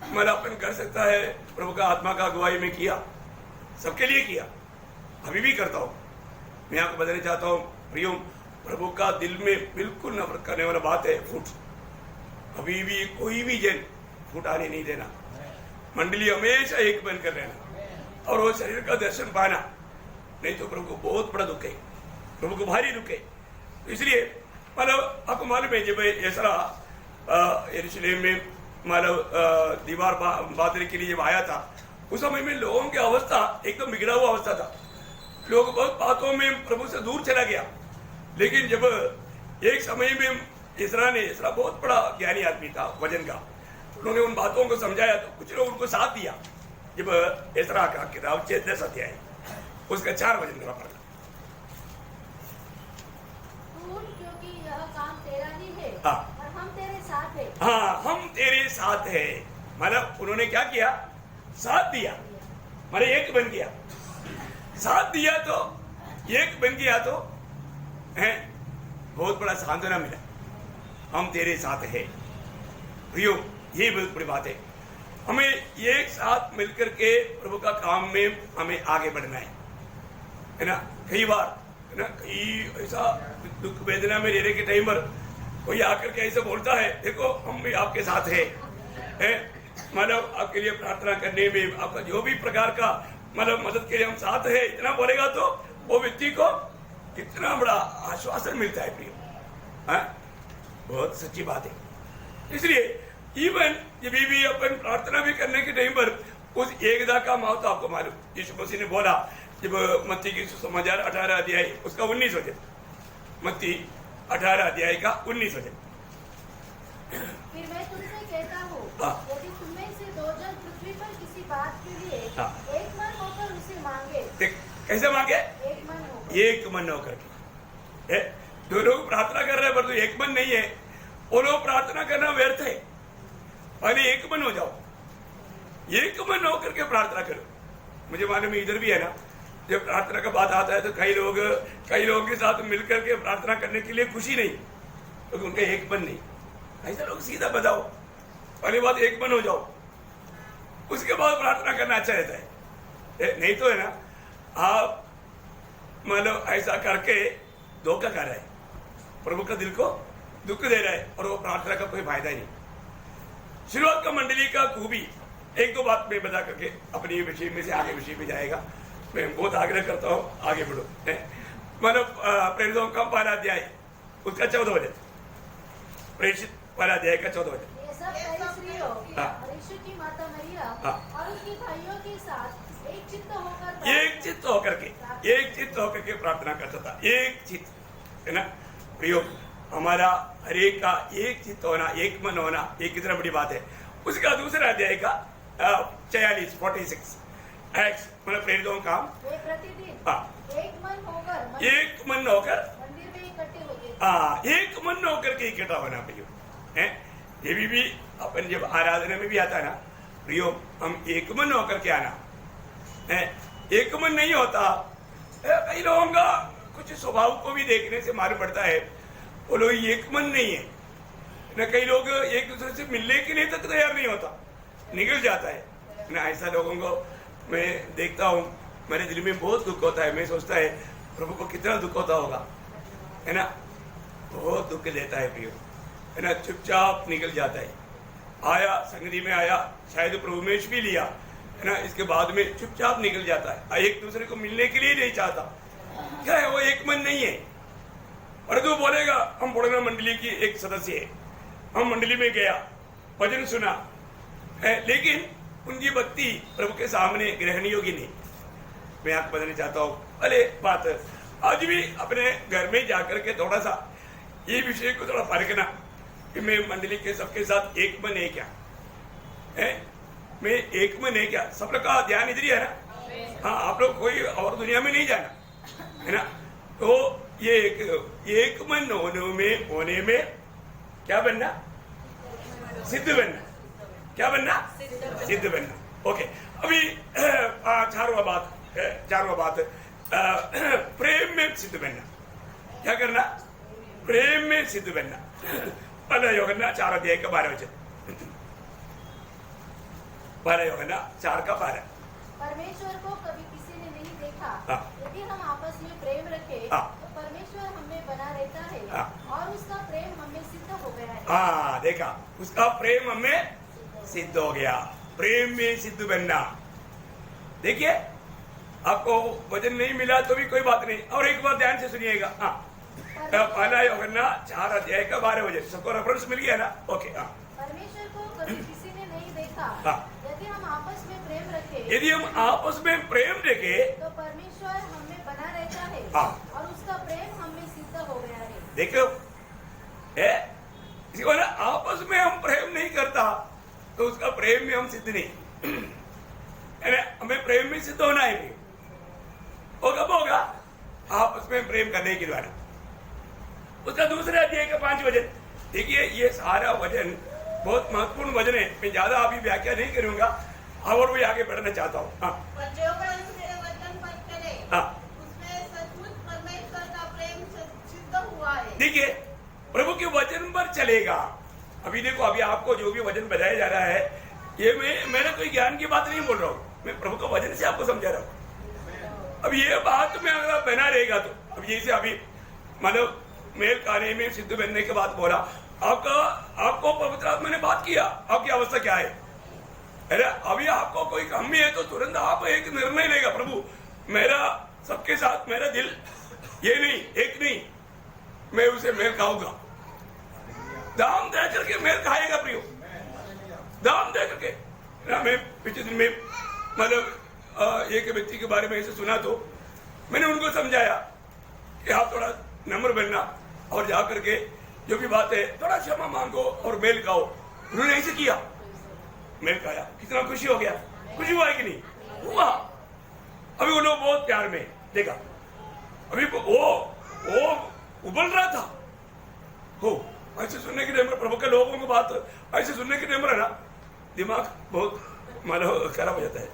अपन कर सकता है प्रभु का आत्मा का अगुवाई में किया, सबके लिए किया, अभी भी करता हूं। मैं आपको बताना चाहता हूं प्रियो, प्रभु का दिल में बिल्कुल नफरत करने वाला बात है फूट। अभी भी कोई भी जन फूट आने नहीं देना। मंडली हमेशा एक बन कर रहना और वो शरीर का दर्शन पाना, नहीं तो प्रभु को बहुत बड़ा दुख है, प्रभु को भारी दुख है। इसलिए मतलब आपको मालूम है जब ऐसा यरूशलेम में मतलब दीवार बांधने के लिए जब आया था, उस समय में लोगों की अवस्था एकदम बिगड़ा हुआ अवस्था था। लोग बहुत बातों में प्रभु से दूर चला गया। लेकिन जब एक समय में इसरा बहुत बड़ा ज्ञानी आदमी था वजन का, उन्होंने उन बातों को समझाया तो कुछ लोग उनको साथ दिया। जब इसरा का किताब 10 अध्याय उसका 4 वचन का पढ़ा, क्योंकि यह काम तेरा ही है, हाँ। और हम तेरे साथ हैं। हाँ, हम तेरे साथ है। मतलब उन्होंने क्या किया? साथ दिया, मतलब एक बन गया। साथ दिया तो एक बन गया तो है, बहुत बड़ा सांत्वना मिला। हम तेरे साथ है प्रियो, ये बहुत बड़ी बात है। हमें एक साथ मिलकर के प्रभु का काम में हमें आगे बढ़ना है ना। कई बार है ना, कई ऐसा दुख वेदना में रहने के टाइम पर कोई आकर के ऐसे बोलता है, देखो हम भी आपके साथ है, मतलब आपके लिए प्रार्थना करने में, आपका जो भी प्रकार का मतलब मदद के लिए हम साथ है, इतना बोलेगा तो वो व्यक्ति को कितना बड़ा आश्वासन मिलता है प्रियो। बहुत सच्ची बात है। इसलिए इवन जब भी अपन प्रार्थना भी करने के टाइम पर उस एकता का महत्व आपको मालूम, यीशु मसीह ने बोला जब मत्ती की सुसमाचार 18 अध्याय उसका 19 वचन, मत्ती 18 अध्याय का 19 वचन। फिर मैं तुमसे कहता हूँ, हाँ। यदि तुममें से 2 जन पृथ्वी पर किसी बात के लिए हाँ। एक मन होकर उसे मांगे, कैसे मांगे? एक मन होकर, एक मन होकर के। दो लोग प्रार्थना कर रहे हैं परंतु एक मन नहीं है, वो लोग प्रार्थना करना व्यर्थ है। पहले एक मन हो जाओ, एक मन होकर के प्रार्थना करो। मुझे मालूम है इधर भी है ना, जब प्रार्थना का बात आता है तो कई लोगों के साथ मिलकर के प्रार्थना करने के लिए खुशी नहीं, क्योंकि उनका एक मन नहीं। ऐसा लोग सीधा बताओ, पहली बात एक मन हो जाओ, उसके बाद प्रार्थना करना अच्छा रहता है। नहीं तो है ना, आप मतलब ऐसा करके धोखा कर रहा है, प्रभु का दिल को दुख दे रहा है, और वो प्रार्थना का कोई फायदा ही नहीं। शुरुआत का मंडली का खूबी एक दो बात मैं बता करके अपने विषय में से आगे विषय में जाएगा। मैं बहुत आग्रह करता हूँ आगे बढ़ो। मतलब प्रेरितों का पहला अध्याय उसका 14 वचन, प्रेषित पहला अध्याय का 14 वचन। ये सब पहली स्त्रियों और यीशु की माता मरियम और उसके भाइयों के साथ एक चित्त होकर के प्रार्थना प्रार्थना करता था। एक चित्त, है ना प्रियो, हमारा हरेक का एक चित्त होना, एक मन होना, एक कितना बड़ी बात है। उसका दूसरा अध्याय का 46 एक्ट्स, मतलब प्रेरितों का काम, वे प्रतिदिन एक मन होकर मंदिर में इकट्ठे होते। एक मन होकर के इकट्ठा होना प्रियो है। ये भी अपन जब आराधना में भी आता है ना प्रियो, हम एक मन होकर के आना है। एक मन नहीं होता, कई लोगों का कुछ स्वभाव को भी देखने से मालूम पड़ता है वो लोग एक मन नहीं है ना। कई लोग एक दूसरे से मिलने के लिए तक तैयार नहीं होता, निकल जाता है ना। ऐसा लोगों को मैं देखता हूँ, मेरे दिल में बहुत दुख होता है। मैं सोचता है प्रभु को कितना दुख होता होगा, है ना। बहुत दुख देता है प्रियो, है ना। चुपचाप निकल जाता है। आया संगति में आया, शायद प्रभु में भी लिया, है ना। इसके बाद में चुपचाप निकल जाता है, एक दूसरे को मिलने के लिए नहीं चाहता। क्या है, वो एक मन नहीं है। और तू बोलेगा हम बोलेगा मंडली की एक सदस्य है, हम मंडली में गया, भजन सुना है, लेकिन उनकी भक्ति प्रभु के सामने ग्रहण योग्य नहीं। मैं आपको बताना चाहता हूँ अरे बात, आज भी अपने घर में जाकर के थोड़ा सा ये विषय को थोड़ा परखना कि मैं मंडली के सबके साथ एक मन है क्या, है मैं एक मन है क्या। सब लोग का ध्यान इधर ही है ना। हाँ, आप लोग कोई और दुनिया में नहीं जाना, है ना। तो ये एक मन होने में क्या बनना, सिद्ध बनना। क्या बनना, सिद्ध बनना। ओके, अभी चारवा बात प्रेम में सिद्ध बनना। क्या करना, प्रेम में सिद्ध बनना। पहला यूहन्ना 4 अध्याय का 12 वचन, पहला यूहन्ना 4 का 12। परमेश्वर को कभी किसी ने नहीं देखा, यदि हम आपस में प्रेम रखें तो परमेश्वर हमें बना रहता है और उसका प्रेम हमें सिद्ध हो गया है। देखा, उसका प्रेम हमें सिद्ध हो गया। प्रेम में सिद्ध बनना। देखिए, आपको वचन नहीं मिला तो भी कोई बात नहीं, और एक बार ध्यान से सुनिएगा। पहला यूहन्ना 4 अध्याय का 12 वचन, सबको रेफरेंस मिल गया ना। ओके, परमेश्वर को कभी किसी ने नहीं देखा, यदि हम आपस में प्रेम रखें तो परमेश्वर हमें बना रहता है और उसका प्रेम हमें सिद्ध हो गया है। देखो, इसको ना आपस में हम प्रेम नहीं करता तो उसका प्रेम में हम सिद्ध नहीं, है ना। हमें प्रेम में सिद्ध होना है। वो कब होगा, आपस में प्रेम करने के द्वारा। उसका दूसरा अध्याय का 5 वचन देखिए। ये सारा वचन बहुत महत्वपूर्ण वचन है। मैं ज्यादा अभी व्याख्या नहीं करूंगा और भी आगे बढ़ना चाहता हूँ। जो मेरे वचन पर करे, उसमें सचमुच परमेश्वर का प्रेम सिद्ध हुआ है। देखिए, प्रभु के वचन पर चलेगा। अभी देखो, अभी आपको जो भी वचन बताया जा रहा है, ये मैंने कोई ज्ञान की बात नहीं बोल रहा हूँ, मैं प्रभु का वचन से आपको समझा रहा हूँ। अब ये बात में अगर बना रहेगा तो, अब जैसे अभी मतलब मेल खाने में सिद्ध बनने के बाद बोला, आपको पवित्र आत्मा ने बात किया, आपकी अवस्था क्या है। अरे अभी आपको कोई कमी है तो तुरंत आप एक निर्णय लेगा, प्रभु मेरा सबके साथ मेरा दिल ये नहीं, एक नहीं, मैं उसे मेल खाऊंगा। दाम दे करके मेल खाएगा प्रियो, दाम दे करके ना। मैं पिछले दिन में मतलब एक व्यक्ति के बारे में ऐसे सुना, तो मैंने उनको समझाया कि आप थोड़ा नम्र बनना और जाकर के जो भी बात है थोड़ा क्षमा मांगो और मेल खाओ। उन्होंने ऐसे किया, मेल खाया, कितना खुशी हो गया। खुशी हुआ है कि नहीं हुआ। अभी वो लोग बहुत प्यार में देखा, अभी वो उबल रहा था। हो ऐसे सुनने के टाइम प्रभु के लोगों की बात ऐसे सुनने के टाइम ना दिमाग बहुत मतलब खराब हो जाता है।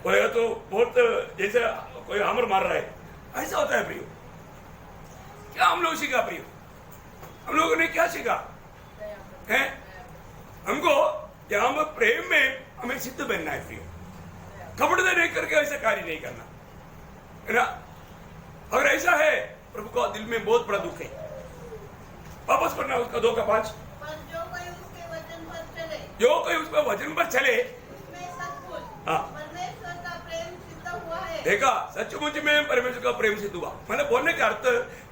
बोलेगा तो बहुत जैसे कोई हमर मार रहा है, ऐसा होता है प्रियो। क्या हम लोग सीखा प्रियो, हम लोगों ने क्या सीखा है। हमको यहाँ पर प्रेम में हमें सिद्ध बनना है प्रियो, कपड़े देने करके ऐसा कार्य नहीं करना, है ना। अगर ऐसा है प्रभु का दिल में बहुत बड़ा दुख है। वापस पढ़ना उसका 2:5। पर जो कोई उसके वचन पर चले, जो कोई उसका वचन पर चले, उसमें सचमुच हाँ। परमेश्वर का प्रेम सिद्ध हुआ है। देखा, सचमुच में परमेश्वर का प्रेम सिद्ध हुआ। मतलब बोलने का अर्थ,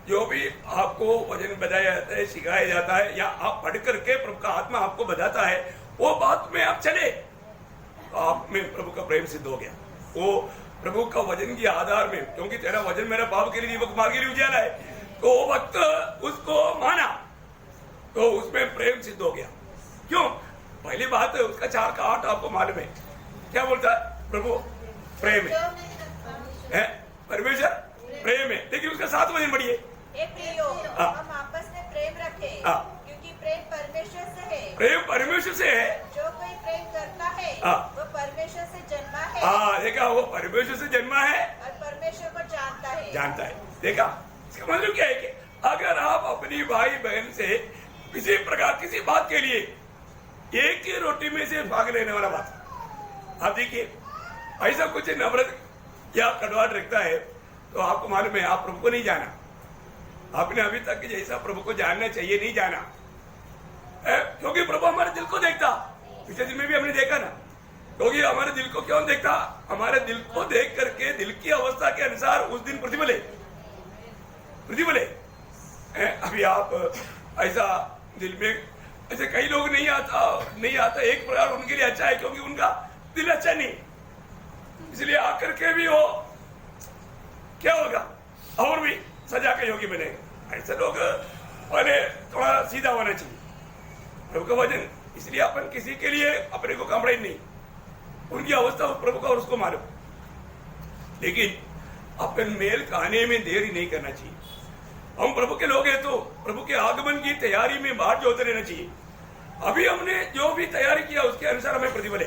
जो भी आपको वचन बताया जाता है, सिखाया जाता है, या आप पढ़ करके प्रभु का आत्मा आपको बताता है, वो बात में आप चले तो आप में प्रभु का प्रेम सिद्ध हो गया। वो प्रभु का वचन के आधार में, क्योंकि तेरा वचन मेरा पाप के लिए दीपक मार्ग के लिए उजाला है, तो वो वक्त उसको माना तो उसमें प्रेम सिद्ध हो गया। क्यों? पहली बात उसका 4:8 आपको मालूम है, क्या बोलता है? प्रभु प्रेम जो है, नहीं रखता, परमेश्वर प्रेम है। लेकिन उसका 7 वचन पढ़िए। हे प्रियो, हाँ। हम आपस में प्रेम रखें, हाँ। क्योंकि प्रेम परमेश्वर से है। प्रेम परमेश्वर से है। जो कोई प्रेम करता है, हाँ। वो परमेश्वर से जन्मा है हाँ, देखा, वो परमेश्वर से जन्मा है, और परमेश्वर को जानता है। जानता है। देखा, इसका मतलब क्या है कि अगर आप अपनी भाई बहन से किसी प्रकार किसी बात के लिए एक ही रोटी में से भाग लेने वाला बात, आप देखिए, ऐसा कुछ नफरत या कड़वाहट रखता है, तो आपको मालूम है आप प्रभु को नहीं जाना। आपने अभी तक जैसा प्रभु को जानना चाहिए नहीं जाना, क्योंकि प्रभु हमारे दिल को देखता। पिछले दिन में भी हमने देखा ना, क्योंकि हमारे दिल को क्यों देखता? हमारे दिल को देख करके दिल की अवस्था के अनुसार उस दिन प्रतिफल है। अभी आप ऐसा दिल में, ऐसे कई लोग नहीं आता एक प्रकार उनके लिए अच्छा है, क्योंकि उनका दिल अच्छा नहीं, इसलिए आकर के भी वो क्या होगा, और भी सजा का योगी बनेगा। ऐसे लोग पहले थोड़ा सीधा होना चाहिए प्रभु का वचन। इसलिए अपन किसी के लिए अपने को कंप्लेन नहीं, उनकी अवस्था प्रभु का और उसको मालूम। लेकिन अपन मेल खाने में देरी नहीं करना चाहिए। हम प्रभु के लोग हैं तो प्रभु के आगमन की तैयारी में बाहर जोते रहना चाहिए। अभी हमने जो भी तैयारी किया उसके अनुसार हमें प्रतिफल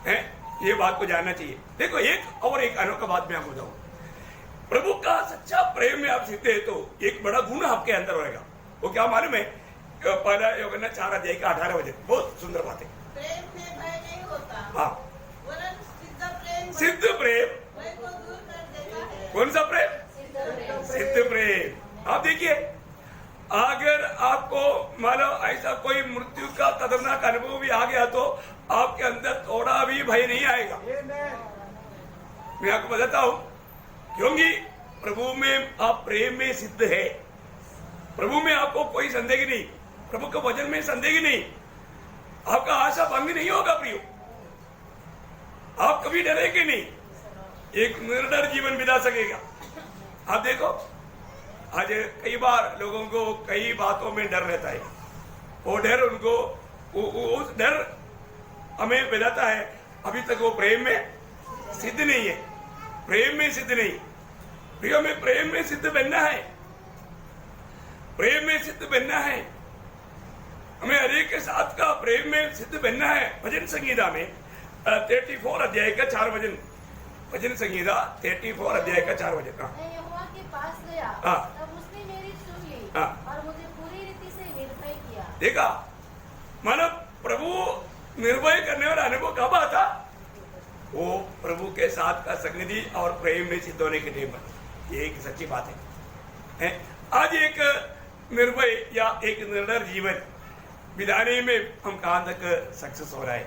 है, ये बात को जानना चाहिए। देखो, एक अनोखा बात मैं आपको बताऊं, प्रभु का सच्चा प्रेम में आप सीखते हैं तो एक बड़ा गुण आपके अंदर रहेगा। वो क्या मालूम है? पहला यूहन्ना 4:18 वचन, बहुत सुंदर बात है। प्रेम में भय नहीं होता, हाँ, वरन सिद्ध प्रेम भय को दूर कर देता है। कौन सा प्रेम? सिद्ध प्रेम। आप देखिए, अगर आपको मानो ऐसा कोई मृत्यु का खतरनाक अनुभव भी आ गया तो आपके अंदर थोड़ा भी भय नहीं आएगा। मैं आपको बताता हूं, क्योंकि प्रभु में आप प्रेम में सिद्ध है। प्रभु में आपको कोई संदेह नहीं, प्रभु के वचन में संदेह नहीं, आपका आशा भंग नहीं होगा प्रियो, आप कभी डरेंगे नहीं, एक निर्डर जीवन बिता सकेगा। आप देखो, आज कई बार लोगों को कई बातों में डर रहता है, वो डर उनको उस डर हमें बताता है अभी तक वो प्रेम में सिद्ध नहीं है, प्रेम में सिद्ध नहीं। प्रियो, में प्रेम में सिद्ध बनना है, प्रेम में सिद्ध बनना है, हमें हर एक के साथ का प्रेम में सिद्ध बनना है। भजन संगीता में 34 अध्याय का 4 वचन, भजन संगीता 34 अध्याय का 4 वचन। मैं यहोवा के पास गया, हाँ। तब उसने मेरी सुन ली हाँ। और मुझे पूरी रीति से निर्भय किया। देखा, मानो प्रभु निर्भय करने वाला अनुभव कब आता? वो प्रभु के साथ का संगति और प्रेम में सिद्ध होने के टाइम पर। ये एक सच्ची बात है। आज एक निर्भय या एक निर्डर जीवन बिताने में हम कहां तक सक्सेस हो रहा है?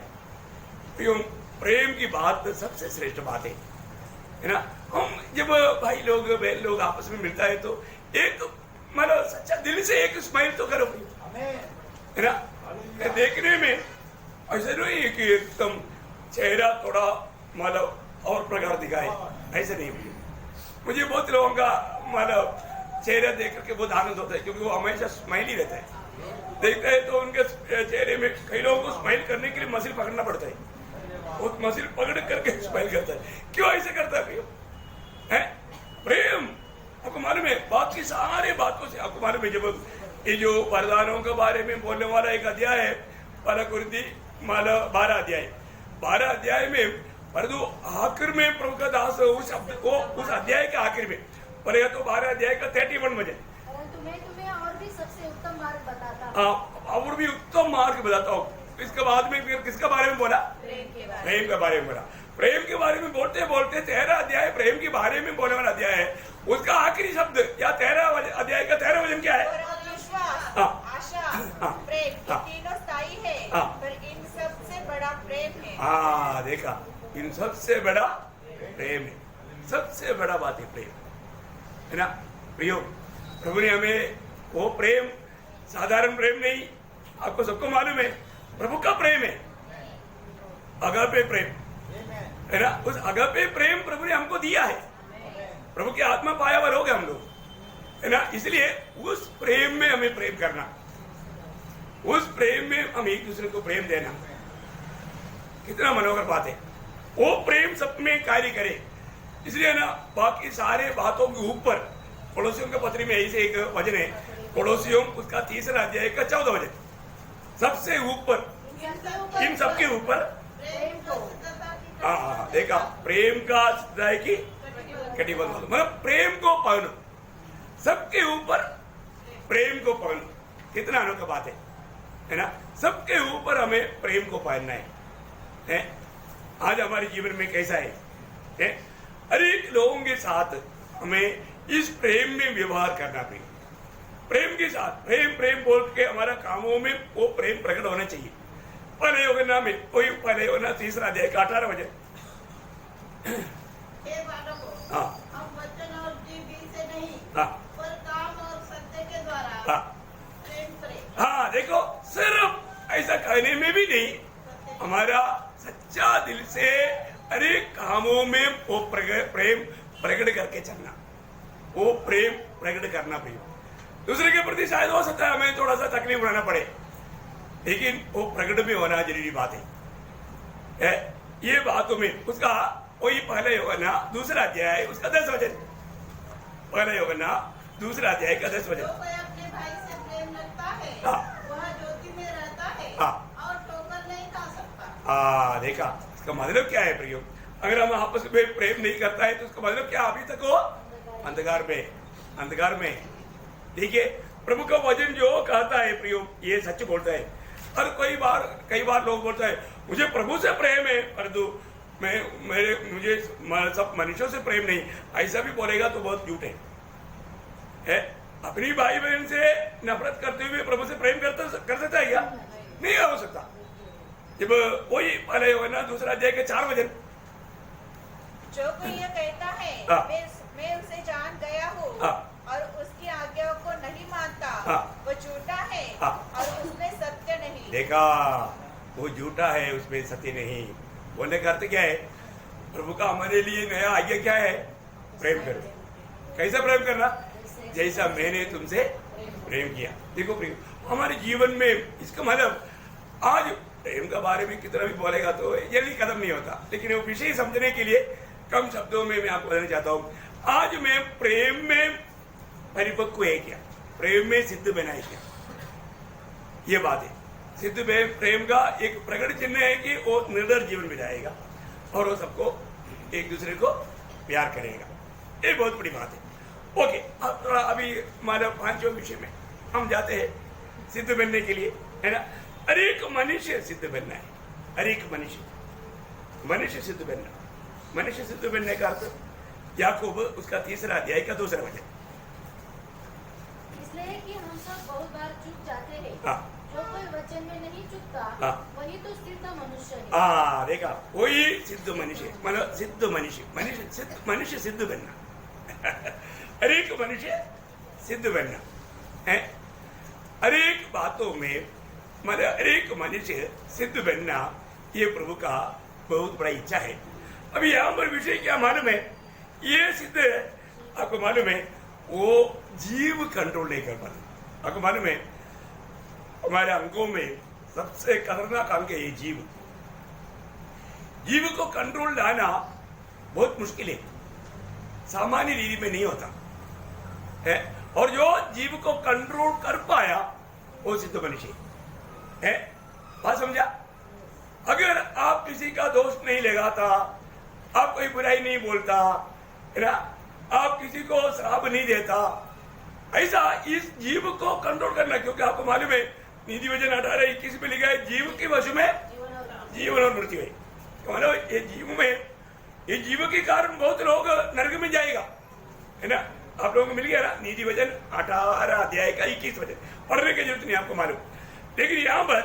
प्रेम की बात सबसे श्रेष्ठ बात है ना। हम जब भाई लोग बहन लोग आपस में मिलता है तो एक मतलब सच्चा दिल से एक स्माइल तो करो है ना। देखने में ऐसा नहीं है कि एकदम चेहरा थोड़ा मतलब और प्रकार दिखाए, ऐसे नहीं। मुझे बहुत लोगों का मतलब चेहरा देख करके बहुत आनंद होता है, क्योंकि वो हमेशा स्माइल ही रहता है। देखते हैं तो उनके चेहरे में कई लोगों को स्माइल करने के लिए मसिल पकड़ना पड़ता है, वो मसिल पकड़ करके स्माइल करता है। क्यों ऐसे करता है? प्रेम आपको मालूम है, बाकी सारे बातों से आपको मालूम है। जब ये जो वरदानों के बारे में बोलने वाला एक अध्याय है, 12 अध्याय में, परंतु आखिर में प्रभु का दास उस अध्याय के आखिर में पढ़ेगा तो 12 अध्याय का 31 वचन, परंतु मैं तुम्हें और भी सबसे उत्तम मार्ग बताता हूँ। और भी उत्तम मार्ग बताता हूँ। इसके बाद में फिर किसके बारे में बोला? प्रेम के बारे में बोला। प्रेम के बारे में बोलते बोलते 13 अध्याय प्रेम के बारे में बोलने वाला अध्याय है। उसका आखिरी शब्द या 13 अध्याय का 13 वचन क्या है? और विश्वास, हाँ। आशा, हाँ। प्रेम, ये हाँ। तीनों स्थायी है, हाँ। पर इन सबसे बड़ा प्रेम है। हाँ, देखा, इन सबसे बड़ा प्रेम है। सबसे बड़ा बात है प्रेम, है ना प्रियो? प्रभु ने हमें वो प्रेम, साधारण प्रेम नहीं, आपको सबको मालूम है प्रभु का प्रेम है, अगापे प्रेम, है ना? उस अगापे प्रेम प्रभु ने हमको दिया है। प्रभु की आत्मा पाया हुआ लोग हैं हम लोग, है ना? इसलिए उस प्रेम में हमें प्रेम करना, उस प्रेम में हम एक दूसरे को प्रेम देना, कितना मनोहर बात है। वो प्रेम सब में कार्य करे। इसलिए ना बाकी सारे बातों के ऊपर पड़ोसियों के पत्री में ऐसे एक वचन है, पड़ोसियों उसका 3 अध्याय का 14 वचन, सबसे ऊपर, इन सबके ऊपर प्रेम को हाँ देखा, प्रेम का सिद्धाय की कटिबंध, मतलब प्रेम को पाना, सबके ऊपर प्रेम को पाना, कितना अनोखा बात है ना? सबके ऊपर हमें प्रेम को पालना है? आज हमारे जीवन में कैसा है? अनेक लोगों के साथ हमें इस प्रेम में व्यवहार करना चाहिए। प्रेम के साथ प्रेम प्रेम बोल के हमारा कामों में वो प्रेम प्रकट होना चाहिए। पहले योगना में कोई पहले योगना 3 अध्याय का 18 वचन, हे बालकों, हाँ हम वचन और जीभ से नहीं, हाँ पर काम और सत्य के द्वारा हाँ प्रेम करें। हाँ, देखो, सिर्फ ऐसा कहने में भी नहीं, हमारा सच्चा दिल से अनेक कामों में वो प्रेम प्रकट करके चलना, वो प्रेम प्रकट करना प्रेम। दूसरे के प्रति शायद हो सकता है हमें थोड़ा सा तकलीफ उठाना पड़े, लेकिन वो प्रकट में होना जरूरी बात है। ये बातों में उसका वही पहले योगना 2 अध्याय उसका 10 वचन, पहले योगना 2 अध्याय का 10 जो वचन, कोई अपने भाई से प्रेम रखता है, हाँ। वह ज्योति में रहता है, हाँ। और ठोकर नहीं खा सकता। हाँ देखा, इसका मतलब क्या है प्रियो? अगर हम आपस में प्रेम नहीं करता है तो उसका मतलब क्या? अभी तक वो अंधकार में, अंधकार में। देखिए, प्रभु का वचन जो कहता है प्रियो, ये सच बोलता है। और कई बार लोग बोलते हैं मुझे प्रभु से प्रेम है, परंतु मुझे सब मनुष्यों से प्रेम नहीं, ऐसा भी बोलेगा तो बहुत झूठ है। अपनी भाई बहन से नफरत करते हुए प्रभु से प्रेम कर सकता है क्या? नहीं हो सकता। जब वही पहले होगा ना 2 अध्याय के 4 वचन, जो कोई यह कहता है हाँ। मैं उसे जान गया हूँ हाँ। और उसकी आज्ञाओं को नहीं मानता, हाँ। वो झूठा है हाँ। और उसमें सत्य नहीं। देखा, वो झूठा है उसमें सत्य नहीं। बोलने का अर्थ क्या है? प्रभु का हमारे लिए नया आज्ञा क्या है? प्रेम करो। कैसा प्रेम करना? जैसा मैंने तुमसे प्रेम किया। देखो प्रेम हमारे जीवन में, इसका मतलब आज प्रेम के बारे में कितना भी बोलेगा तो जल्दी खत्म नहीं होता, लेकिन वो विषय समझने के लिए कम शब्दों में मैं आपको बताना चाहता हूँ। आज मैं प्रेम में परिपक्व है क्या? प्रेम में सिद्ध बना है क्या? ये बात है। सिद्ध प्रेम का एक प्रकट चिन्ह है कि वो निर्डर जीवन में जाएगा और वो सबको एक दूसरे को प्यार करेगा। ये बहुत बड़ी बात है। ओके, अब थोड़ा अभी हमारा 5वें विषय में हम जाते हैं सिद्ध बनने के लिए, है ना? अनेक मनुष्य सिद्ध बनना है। अनेक मनुष्य सिद्ध बनना, मनुष्य सिद्ध बनने का अर्थ याकूब उसका 3 अध्याय का 2 वचन, इसलिए कि हम सब बहुत बार चूक जाते हैं। हाँ। जो कोई वचन में नहीं चूकता, हाँ। वही तो सिद्ध मनुष्य है। देखा, वही सिद्ध मनुष्य, मतलब सिद्ध मनुष्य सिद्ध बनना अनेक मनुष्य सिद्ध बनना है। अनेक बातों में मतलब अनेक मनुष्य सिद्ध बनना, ये प्रभु का बहुत बड़ा इच्छा है। अभी यहाँ पर विषय क्या मालूम है? ये सिद्ध आपको मालूम है, वो जीव कंट्रोल नहीं कर पाते। आपको मालूम है हमारे अंगों में सबसे खतरनाक अंग है ये जीव। जीव को कंट्रोल लाना बहुत मुश्किल है, सामान्य रीति में नहीं होता है। और जो जीव को कंट्रोल कर पाया वो सिद्ध मनुष्य है। बात समझा? अगर आप किसी का दोष नहीं लगाता, आप कोई बुराई नहीं बोलता, है ना, आप किसी को श्राप नहीं देता, ऐसा इस जीव को कंट्रोल करना, क्योंकि आपको मालूम है नीति वचन 18:21 में लिखा है जीव के वश में जीवन और मृत्यु है। मतलब ये जीव के कारण बहुत लोग नरक में जाएगा, है ना। आप लोगों को मिल गया ना, नीति वचन 18 अध्याय का 21 वचन, पढ़ने की जरूरत नहीं आपको मालूम। लेकिन यहाँ पर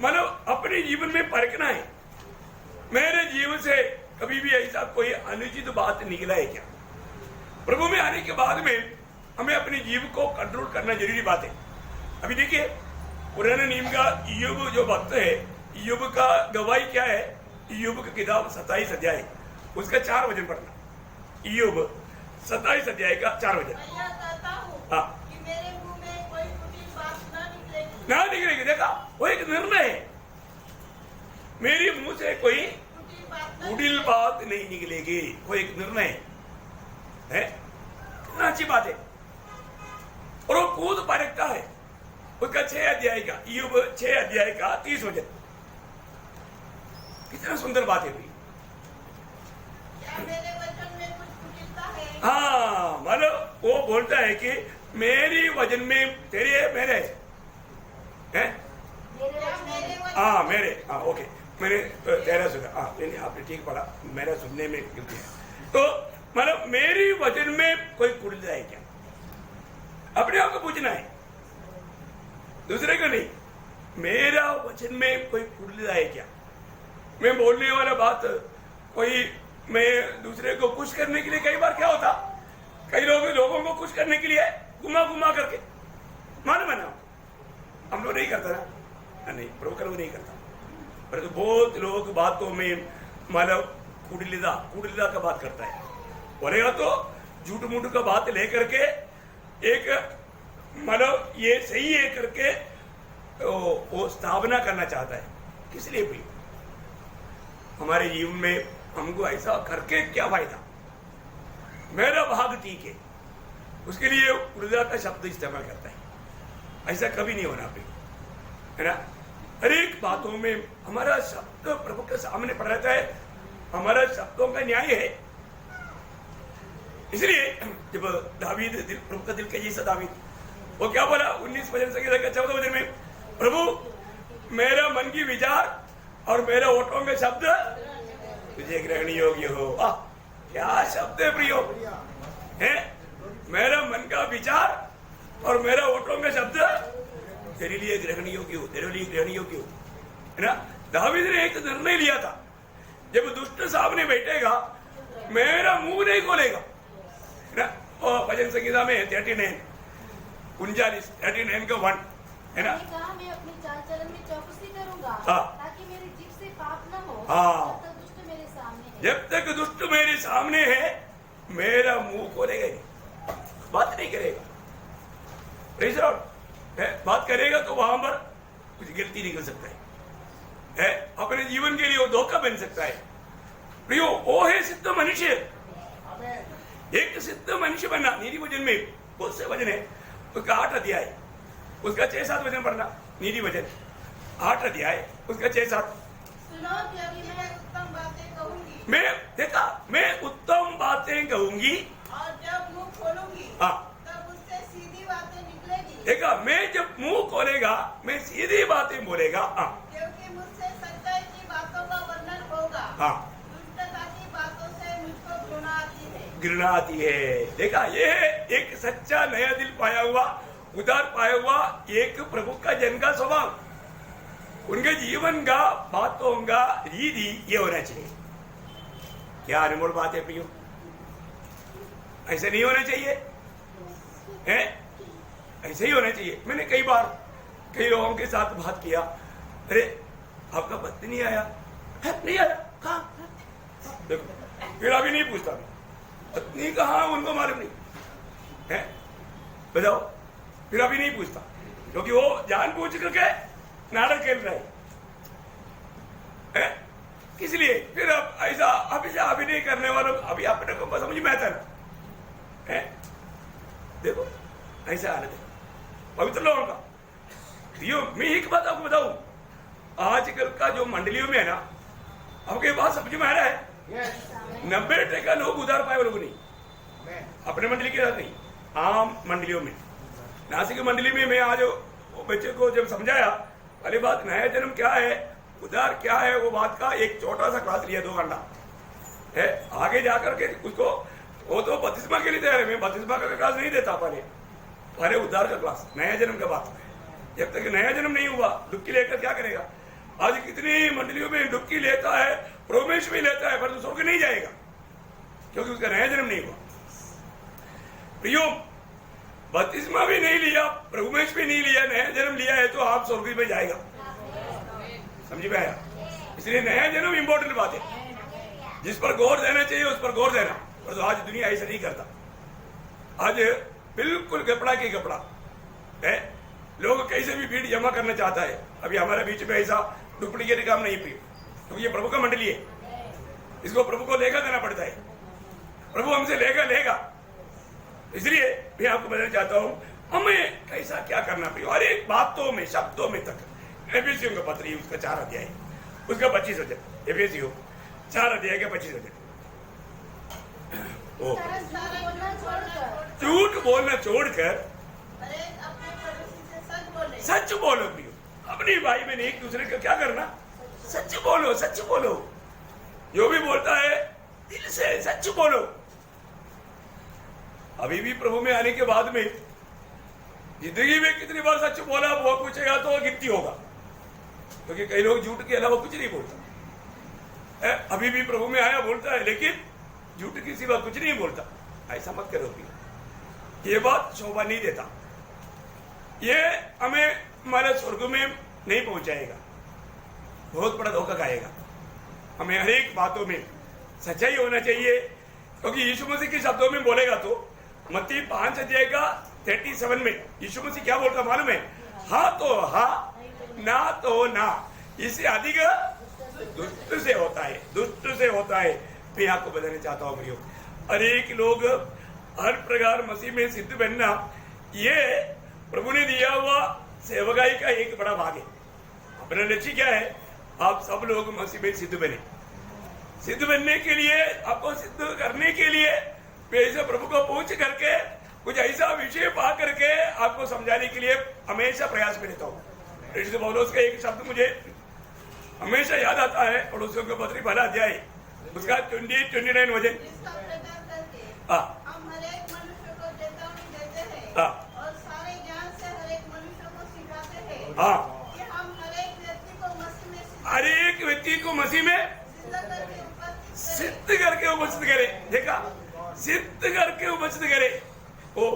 मतलब अपने जीवन में परखना है, मेरे जीवन से कभी भी ऐसा कोई अनुचित बात निकला है क्या। प्रभु में आने के बाद में हमें अपने जीवन को कंट्रोल करना जरूरी बात है। अभी देखिए पुराने नियम का इय्योब जो भक्त है, इय्योब का गवाही क्या है, इय्योब की किताब 27 अध्याय उसका 4 वचन पढ़ना। इय्योब 27 अध्याय का 4 वचन। मैं कहता हूँ हाँ। कि मेरे मुंह में कोई कुटिल बात न निकलेगी। ना निकलेगी, देखा वो एक निर्णय है, मेरी मुंह से कोई कुटिल बात नहीं निकलेगी, वो एक निर्णय है। कितना अच्छी बात है। और वो खुद परखता है, उसका 6 अध्याय का इय्योब 6 अध्याय का 30 वचन, कितना सुंदर बात है भाई। क्या मेरे वचन में कुछ कुटिलता है? हाँ, मतलब वो बोलता है कि मेरी वजन में तेरे मेरे हैं, क्या मेरे वचन हाँ मेरे, हाँ ओके, मैंने तेरा सुना, हाँ नहीं आपने ठीक पढ़ा, मेरा सुनने में गलती है। तो मतलब मेरी वचन में कोई कुटिलता है क्या, अपने आप को पूछना है, दूसरे को नहीं। मेरा वचन में कोई कुटिलता है क्या, मैं बोलने वाला बात कोई, मैं दूसरे को खुश करने के लिए, कई बार क्या होता, कई लोगों को खुश करने के लिए घुमा घुमा करके, मालूम है ना, हम लोग नहीं करता ना, नहीं प्रभु कर्म नहीं करता, परंतु बहुत लोग बातों में मतलब कुटिलता का बात करता है, बोलेगा तो झूठ मूठ का बात लेकर के एक मतलब ये सही है करके वो स्थापना करना चाहता है। किस लिए भी हमारे जीवन में हमको ऐसा करके क्या फायदा, मेरा भाग ठीक है, उसके लिए ऊर्जा का शब्द इस्तेमाल करता है। ऐसा कभी नहीं होना है ना। हर एक बातों में हमारा शब्द प्रभु के सामने पड़ रहता है, हमारा शब्दों का न्याय है। इसलिए जब दावीद प्रभु का दिल के जैसा दावीद, वो क्या बोला 19 वचन से 14 वचन में, प्रभु मेरा मन की विचार और मेरा ओठों के शब्द तुझे ग्रहण योग्य हो। क्या शब्द है प्रियो, है मेरा मन का विचार और मेरा ओठों का शब्द तेरे लिए ग्रहण योग्य हो, तेरे लिए ग्रहण योग्य हो, है ना। दावीद ने एक निर्णय लिया था, जब दुष्ट सामने बैठेगा मेरा मुंह नहीं खोलेगा, है ना। और भजन संगीता में 39 का 1 है ना। मैंने कहा मैं अपनी चाल चलन में चौकसी करूंगा, हाँ। ताकि मेरी जीभ से पाप न हो। हाँ। जब तक दुष्ट मेरे सामने है। जब तक दुष्ट मेरे सामने है मेरा मुंह खोलेगा नहीं, बात नहीं करेगा। Praise the Lord। बात करेगा तो वहां पर कुछ गलती निकल सकता है, अपने जीवन के लिए वो धोखा बन सकता है। प्रियो वो है सिद्ध मनुष्य, एक सिद्ध मनुष्य बनना। नीति वचन में बहुत से वचन है, उसका 8 अध्याय उसका 6-7 वचन पढ़ना। नीति वचन 8 अध्याय उसका 6-7। सुनो कि अभी मैं उत्तम बातें कहूंगी, मैं उत्तम बातें कहूंगी, और जब मुंह खोलूंगी हाँ तब उससे सीधी बातें निकलेगी। देखा, मैं जब मुंह खोलेगा मैं सीधी बातें बोलेगा, हाँ क्योंकि मुझसे सच्चाई की बातों का वर्णन होगा, हाँ दुष्टता की बातों से मुझको घृणा आती है। घृणा आती है। देखा, ये है एक सच्चा नया दिल पाया हुआ, उदार पाया हुआ एक प्रभु का जन का स्वभाव, उनके जीवन का बातों का रीति ये होना चाहिए। क्या अनमोल बात है प्रियो, ऐसे नहीं होना चाहिए, है ऐसे ही होना चाहिए। मैंने कई बार कई लोगों के साथ बात किया, अरे आपका पति नहीं आया है? नहीं आया, कहाँ? देखो फिर अभी नहीं पूछता, पत्नी कहाँ उनको मालूम नहीं है, बताओ, फिर अभी नहीं पूछता, क्योंकि वो जानबूझ करके नाटक खेल रहा है। किस लिए? फिर अब ऐसा अभिनय करने वालों अभी अपने को समझ में आता है। देखो ऐसा हालत है पवित्र लोगों का। यो मैं एक बात आपको बताऊं, आजकल का जो मंडलियों में है ना, आपके पास समझ में आ रहा है, 90% लोग उधार पाए लोग नहीं, अपने मंडली के साथ नहीं, आम मंडलियों में। नासिक मंडली में मैं आज बच्चे को जब समझाया, पहली बात नया जन्म क्या है, उधार क्या है, वो बात का एक छोटा सा क्लास लिया 2 घंटा है। आगे जाकर के उसको वो तो बपतिस्मा के लिए तैयार है। मैं बपतिस्मा का क्लास नहीं देता, पहले उद्धार का क्लास, नया जन्म का बात। जब तक नया जन्म नहीं हुआ डुबकी लेकर क्या करेगा? आज कितनी मंडलियों में डुबकी लेता है, प्रोमेश भी लेता है, पर तो स्वर्ग नहीं जाएगा क्योंकि उसका नया जन्म नहीं हुआ। प्रियो, बपतिस्मा भी नहीं लिया, प्रोमेश भी नहीं लिया, नया जन्म लिया है तो आप स्वर्ग में जाएगा। समझ में आया? इसलिए नया जन्म इंपॉर्टेंट बात है, जिस पर गौर देना चाहिए उस पर गौर देना। पर तो आज दुनिया ऐसा नहीं करता। आज बिल्कुल कपड़ा की कपड़ा है, लोग कैसे भी भीड़ जमा करना चाहता है। अभी हमारे बीच में ऐसा डुप्लीकेट काम नहीं पियो, क्योंकि ये प्रभु का मंडली है, इसको प्रभु को लेकर देना पड़ता है। प्रभु हमसे लेगा। इसलिए मैं आपको बताना चाहता हूँ हमें कैसा क्या करना प्रियो। अरे बातों में, शब्दों में तक। एफेसियों का पत्र, उसका 4 अध्याय, उसका 25 वचन। एफेसियों 4 अध्याय का 25 वचन। झूठ बोलना छोड़कर अपने पड़ोसी से सच बोले। सच बोलो प्रियो। अपनी भाई बहन एक दूसरे का क्या करना? सच बोलो, सच बोलो। जो भी बोलता है दिल से सच बोलो। अभी भी प्रभु में आने के बाद में जिंदगी में कितनी बार सच बोला वो पूछेगा तो गिनती होगा, क्योंकि कई लोग झूठ के अलावा कुछ नहीं बोलता। अभी भी प्रभु में आया बोलता है, लेकिन झूठ की सिवा कुछ नहीं बोलता। ऐसा मत करो प्रियो, ये बात शोभा नहीं देता। ये हमें हमारे स्वर्ग में नहीं पहुंचाएगा, बहुत बड़ा धोखा खाएगा। हमें हर एक बातों में सच्चाई होना चाहिए, क्योंकि यीशु मसीह के शब्दों में बोलेगा तो मत्ती 5 अध्याय का 37 में यीशु मसीह क्या बोलता मालूम है? हाँ तो हाँ, ना तो ना, इससे अधिक दुष्ट से होता है, दुष्ट से होता है। मैं आपको बताना चाहता हूँ प्रियो, अनेक लोग हर प्रकार मसीह में सिद्ध बनना, ये प्रभु ने दिया हुआ सेवकाई का एक बड़ा भाग है। अपना लक्ष्य क्या है? आप सब लोग मसीह में सिद्ध बने। सिद्ध बनने के लिए, आपको सिद्ध करने के लिए ऐसे प्रभु को पूछ करके कुछ ऐसा विषय पा करके आपको समझाने के लिए हमेशा प्रयास में रहता हूँ। ऋषि पौलुस का एक शब्द मुझे हमेशा याद आता है, पड़ोसियों के पत्री 1 अध्याय, उसका 29 वचन। इसका प्रचार करके हाँ, हम हर एक मनुष्य को चेतावनी देते हैं हाँ, और सारे ज्ञान से हर एक मनुष्य को सिखाते हैं हाँ, कि हम हर एक व्यक्ति को मसीह में हर एक व्यक्ति को मसीह में सिद्ध करके उपस्थित करें। सिद्ध करके उपस्थित करे। देखा, सिद्ध करके उपस्थित करे। वो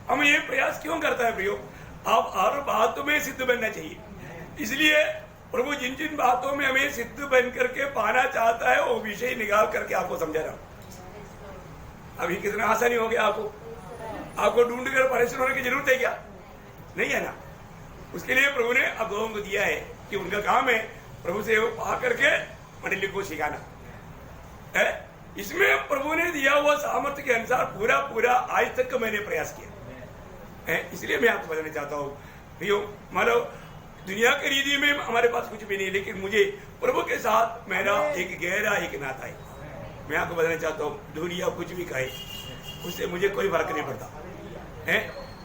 हम ये प्रयास क्यों करता है प्रियो? आप हर बात में सिद्ध बनना चाहिए। इसलिए प्रभु जिन जिन बातों में हमें सिद्ध बन करके पाना चाहता है वो विषय निकाल करके आपको समझा रहा हूं। अभी कितना आसानी हो गया आपको ढूंढ कर परेशान होने की जरूरत है क्या? नहीं है ना। उसके लिए प्रभु ने अगुवाओं को दिया है कि उनका काम है प्रभु से आ करके मंडली को सिखाना है। इसमें प्रभु ने दिया हुआ सामर्थ्य के अनुसार पूरा आज तक का मैंने प्रयास किया है। इसलिए मैं आपको बताना चाहता हूँ प्रियो, मानो दुनिया के रीति में हमारे पास कुछ भी नहीं, लेकिन मुझे प्रभु के साथ मेरा एक गहरा एक नाता है। मैं आपको बताना चाहता हूँ, दुनिया कुछ भी कहे उससे मुझे कोई फर्क नहीं पड़ता है,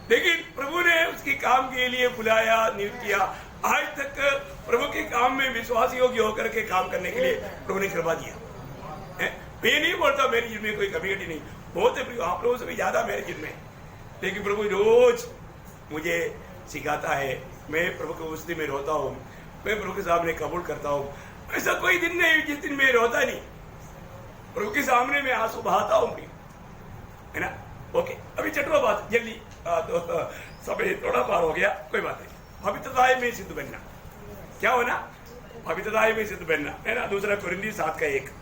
लेकिन प्रभु ने उसके काम के लिए बुलाया, नियुक्त किया। आज तक प्रभु के काम में विश्वास योग्य होकर के काम करने के लिए प्रभु ने कृपा दिया है। मैं नहीं बोलता मेरे जिद में कोई कमी घटी नहीं, बहुत है आप लोगों से भी ज्यादा मेरे जिद में, लेकिन प्रभु रोज मुझे सिखाता है। मैं प्रभु के उस दिन में रोता हूँ, मैं प्रभु के सामने कबूल करता हूँ। ऐसा कोई दिन नहीं जिस दिन मैं रोता नहीं, प्रभु के सामने मैं आंसू बहाता हूँ, है ना। ओके, अभी चटवा बात जल्दी, तो समय थोड़ा पार हो गया, कोई बात नहीं। पवित्रताएं में सिद्ध बनना, क्या होना? पवित्रताएं में सिद्ध बनना, है ना। 2 कोरिन्थी 7:1।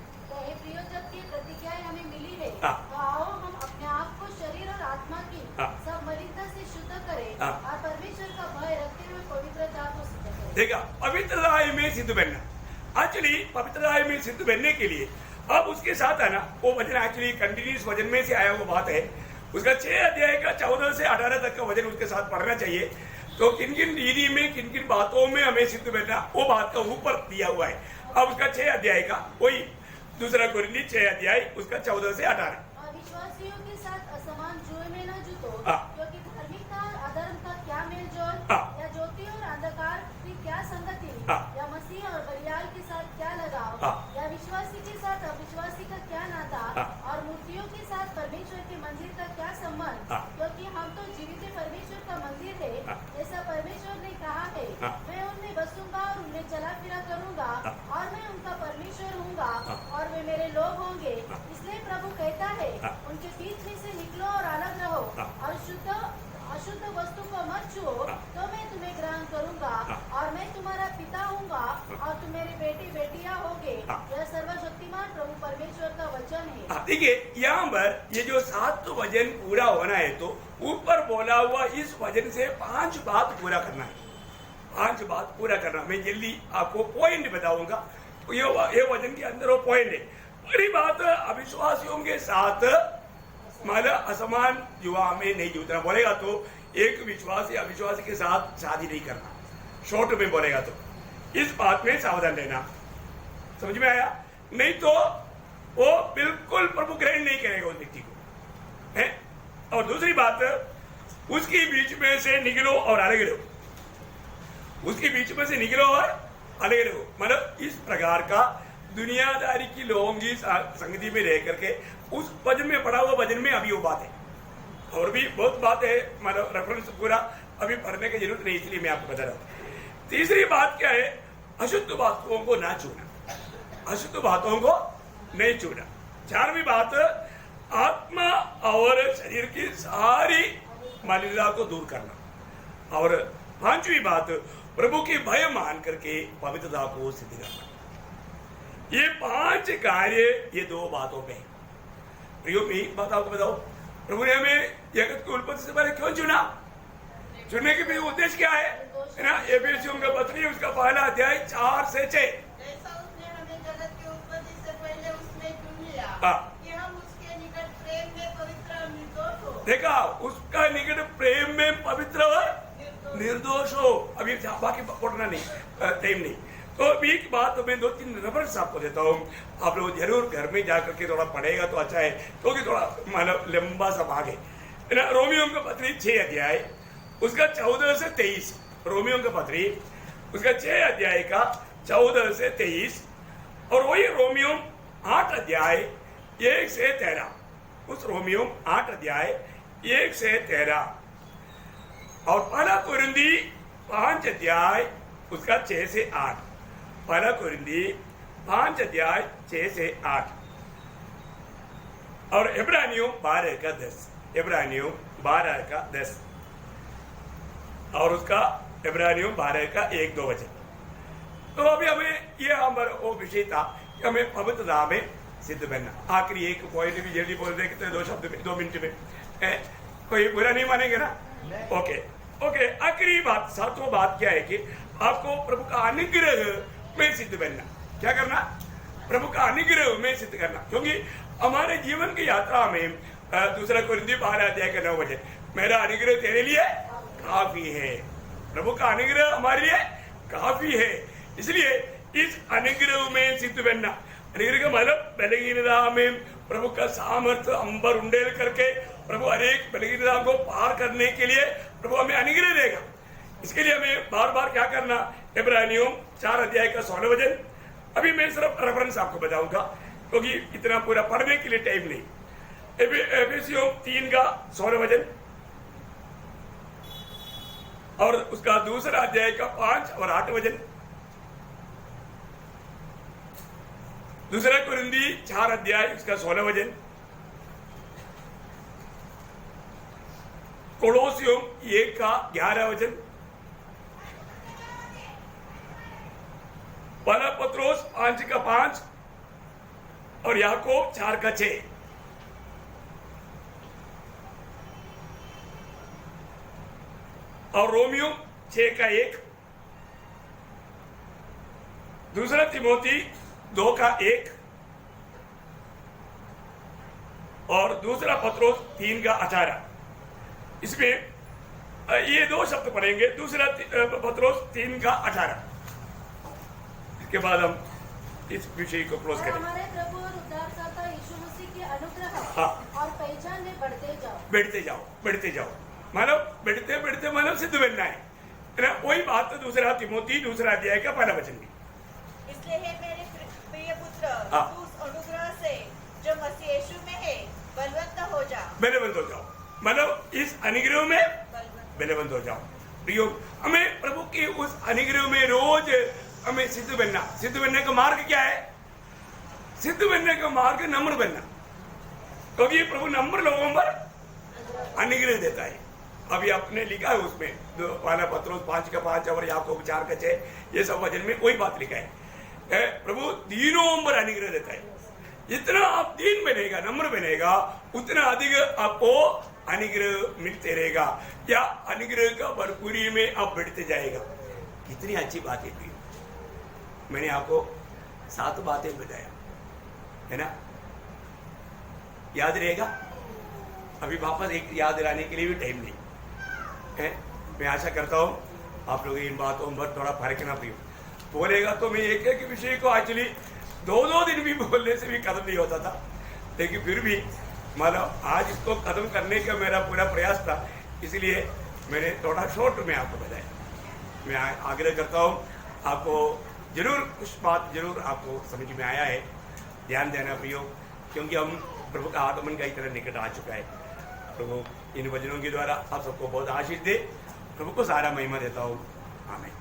प्रियो, जबकि प्रतिज्ञाएं हमें मिली है, हाँ। तो आओ हम अपने आप को शरीर और आत्मा की हाँ। सब मलिनता से शुद्ध करें, हाँ। और परमेश्वर का भय रखते हुए पवित्रता को सिद्ध करें। देखा, पवित्रताएं में सिद्ध बनना। एक्चुअली पवित्रताएं में सिद्ध बनने के लिए अब उसके साथ है ना, वो वचन एक्चुअली कंटिन्यूस वचन में से आया हुआ बात है। उसका 6 अध्याय का 14 से 18 तक का वचन उसके साथ पढ़ना चाहिए। तो किन किन रीति में, किन किन बातों में हमें सिद्ध बनना, वो बात का ऊपर दिया हुआ है। अब उसका 6 अध्याय का वही 2 कोरिन्थी 6 अध्याय उसका 14 से 18। और विश्वासियों के साथ असमान जुए में न जुटो, हाँ। क्योंकि धार्मिकता और अधर्म का क्या मेलजोल, हाँ। या ज्योति और अंधकार की क्या संगति, हाँ। या मसीह और बलियाल के साथ क्या लगाव, हाँ। या विश्वासी के साथ अविश्वासी का क्या नाता, हाँ। और मूर्तियों के साथ परमेश्वर वस्तु को मत छुओ तो मैं तुम्हें ग्रहण करूंगा और मैं तुम्हारा पिता हूँगा और तुम मेरे बेटी बेटियां होगे। यह सर्वशक्तिमान प्रभु परमेश्वर का वचन है। देखिए यहाँ पर ये जो 7 वचन पूरा होना है तो ऊपर बोला हुआ इस वचन से 5 बात पूरा करना है। 5 बात पूरा करना, मैं जल्दी आपको पॉइंट बताऊंगा। ये वचन के अंदर वो पॉइंट है। पहली बात, अविश्वासियों के साथ मतलब असमान युवा में नहीं जुड़ना। बोलेगा तो एक विश्वासी अविश्वासी के साथ शादी नहीं करना, शॉर्ट में बोलेगा तो इस बात में सावधान रहना। समझ में आया? नहीं तो वो बिल्कुल प्रभु ग्रहण नहीं करेगा उस व्यक्ति को है। और दूसरी बात, उसके बीच में से निकलो और अलग रहो। उसके बीच में से निकलो और अलग रहो, मतलब इस प्रकार का दुनियादारी की लोगों की संगति में रह करके उस वचन में पढ़ा हुआ वचन में अभी वो बात है। और भी बहुत बात है, मतलब रेफरेंस पूरा अभी पढ़ने की जरूरत नहीं, इसलिए मैं आपको बता रहा हूँ। तीसरी बात क्या है? अशुद्ध बातों को ना छूना, अशुद्ध बातों को नहीं छूना। 4वीं बात, आत्मा और शरीर की सारी मालिन्यता को दूर करना। और 5वीं बात, प्रभु की भय मान करके पवित्रता को सिद्ध करना। ये 5 कार्य ये 2 बातों पे है। प्रियो, मैं एक बात आपको बताओ, प्रभु ने हमें जगत की उत्पत्ति से पहले क्यों चुना? चुनने के पीछे उद्देश्य क्या है ना? एफिसियों का पत्री उसका पहला अध्याय 4 से 6। जैसा उसने हमें जगत की उत्पत्ति से पहले उसने चुन लिया कि हम उसके निकट प्रेम में पवित्र और निर्दोष हो। देखा, उसका निकट प्रेम में पवित्र और निर्दोष हो। अभी बाकी पढ़ना नहीं, टाइम नहीं। तो अभी एक बात मैं 2-3 रेफरेंस आपको देता हूँ, आप लोग जरूर घर में जाकर के थोड़ा पढ़ेगा तो अच्छा है, क्योंकि थोड़ा मतलब लंबा सा भाग है। रोमियो का पत्री 6 अध्याय उसका 14 से 23। रोमियो का पत्री उसका 6 अध्याय का 14 से 23। और वही रोमियो 8 अध्याय 1 से 13। उस रोमियो 8 अध्याय 1 से 13। और पहला कुरिन्दी 5 अध्याय उसका 6 से 8। पहला कुरिन्दी 5 अध्याय 6 से 8। और इब्रानियों 12 का 10। इब्रानियों 12 का 10। और उसका इब्रानियों 12 का 1-2 वचन। तो अभी हमें ये हमारा वो विषय था कि हमें पवित्रता में सिद्ध बनना। आखिरी एक पॉइंट भी जल्दी बोल देते हैं 2 शब्द में, 2 मिनट में। कोई बुरा नहीं मानेंगे ना? Okay okay. आखिरी बात, 7वां बात क्या है कि आपको प्रभु का अनुग्रह में सिद्ध बनना। क्या करना? प्रभु का अनुग्रह में सिद्ध करना। क्योंकि हमारे जीवन की यात्रा में 2 कुरिन्दी 12 अध्याय का 9 वचन, मेरा अनुग्रह तेरे लिए काफी है। प्रभु का अनुग्रह हमारे लिए काफी है। इसलिए इस अनुग्रह में सिद्ध बनना। अनुग्रह का मतलब बलहीनता में प्रभु का सामर्थ्य अंबर उंडेल करके प्रभु अनेक बलहीनता को पार करने के लिए प्रभु हमें अनुग्रह देगा। इसके लिए हमें बार बार क्या करना? इब्रानियों 4 अध्याय का 16 वचन। अभी मैं सिर्फ रेफरेंस आपको बताऊंगा क्योंकि इतना पूरा पढ़ने के लिए टाइम नहीं। एफिसियों 3 का 16 वचन और उसका 2 अध्याय का 5 और 8 वचन। 2 कुरिन्दी 4 अध्याय उसका 16 वचन। कोलोसियों 1 का 11 वचन। पहला पत्रोस 5 का 5 और याकूब 4 का 6। और रोमियो 6 का 1। 2 तिमोथी 2 का 1 और 2 पत्रोस 3 का 18। इसमें ये 2 शब्द पढ़ेंगे। 2 पत्रोस 3 का 18। इसके बाद हम इस विषय को क्लोज करेंगे। हमारे प्रभु और उद्धारकर्ता यीशु मसीह के अनुग्रह हाँ। और पहचान में बढ़ते जाओ। बढ़ते जाओ, बढ़ते जाओ, मतलब बढ़ते बढ़ते मतलब सिद्ध बनना है ना? वही बात 2 तिमोथी 2 अध्याय का 1 वचन भी। इसलिए हे मेरे प्रिय पुत्र, हाँ। तू उस अनुग्रह से जो मसीह यीशु में है बलवंत हो जा। बलवंत हो जाओ, मतलब इस अनुग्रह में बलवंत हो जाओ। प्रियो, हमें प्रभु के उस अनुग्रह में रोज हमें सिद्ध बनना। सिद्ध बनने का मार्ग क्या है? सिद्ध बनने का मार्ग नम्र बनना, क्योंकि प्रभु नम्र लोगों पर अनुग्रह देता है। अभी आपने लिखा है उसमें वाला पत्रोस 5:5 और याकूब 4:6, ये सब वचन में वही बात लिखा है। प्रभु दीनों पर अनुग्रह देता है। जितना आप दीन बनेगा, नम्र बनेगा, उतना अधिक आपको अनुग्रह मिलते रहेगा, या अनुग्रह का भरपूरी में आप बढ़ते जाएगा। कितनी अच्छी बात है। मैंने आपको 7 बातें बताया है ना, याद रहेगा? अभी वापस एक याद दिलाने के लिए भी टाइम नहीं है। मैं आशा करता हूँ आप लोग इन बातों पर थोड़ा फर्क ना पियो। बोलेगा तो मैं एक एक विषय को एक्चुअली 2-2 दिन भी बोलने से भी खत्म नहीं होता था, लेकिन फिर भी मतलब आज इसको खत्म करने का मेरा पूरा प्रयास था, इसलिए मैंने थोड़ा शॉर्ट में आपको बताया। मैं आग्रह करता हूँ आपको जरूर कुछ बात जरूर आपको समझ में आया है। ध्यान देना प्रियो, क्योंकि हम प्रभु का आगमन का इतना निकट आ चुका है। प्रभु इन वचनों के द्वारा आप सबको बहुत आशीष दे। प्रभु को सारा महिमा देता हूँ। आमीन।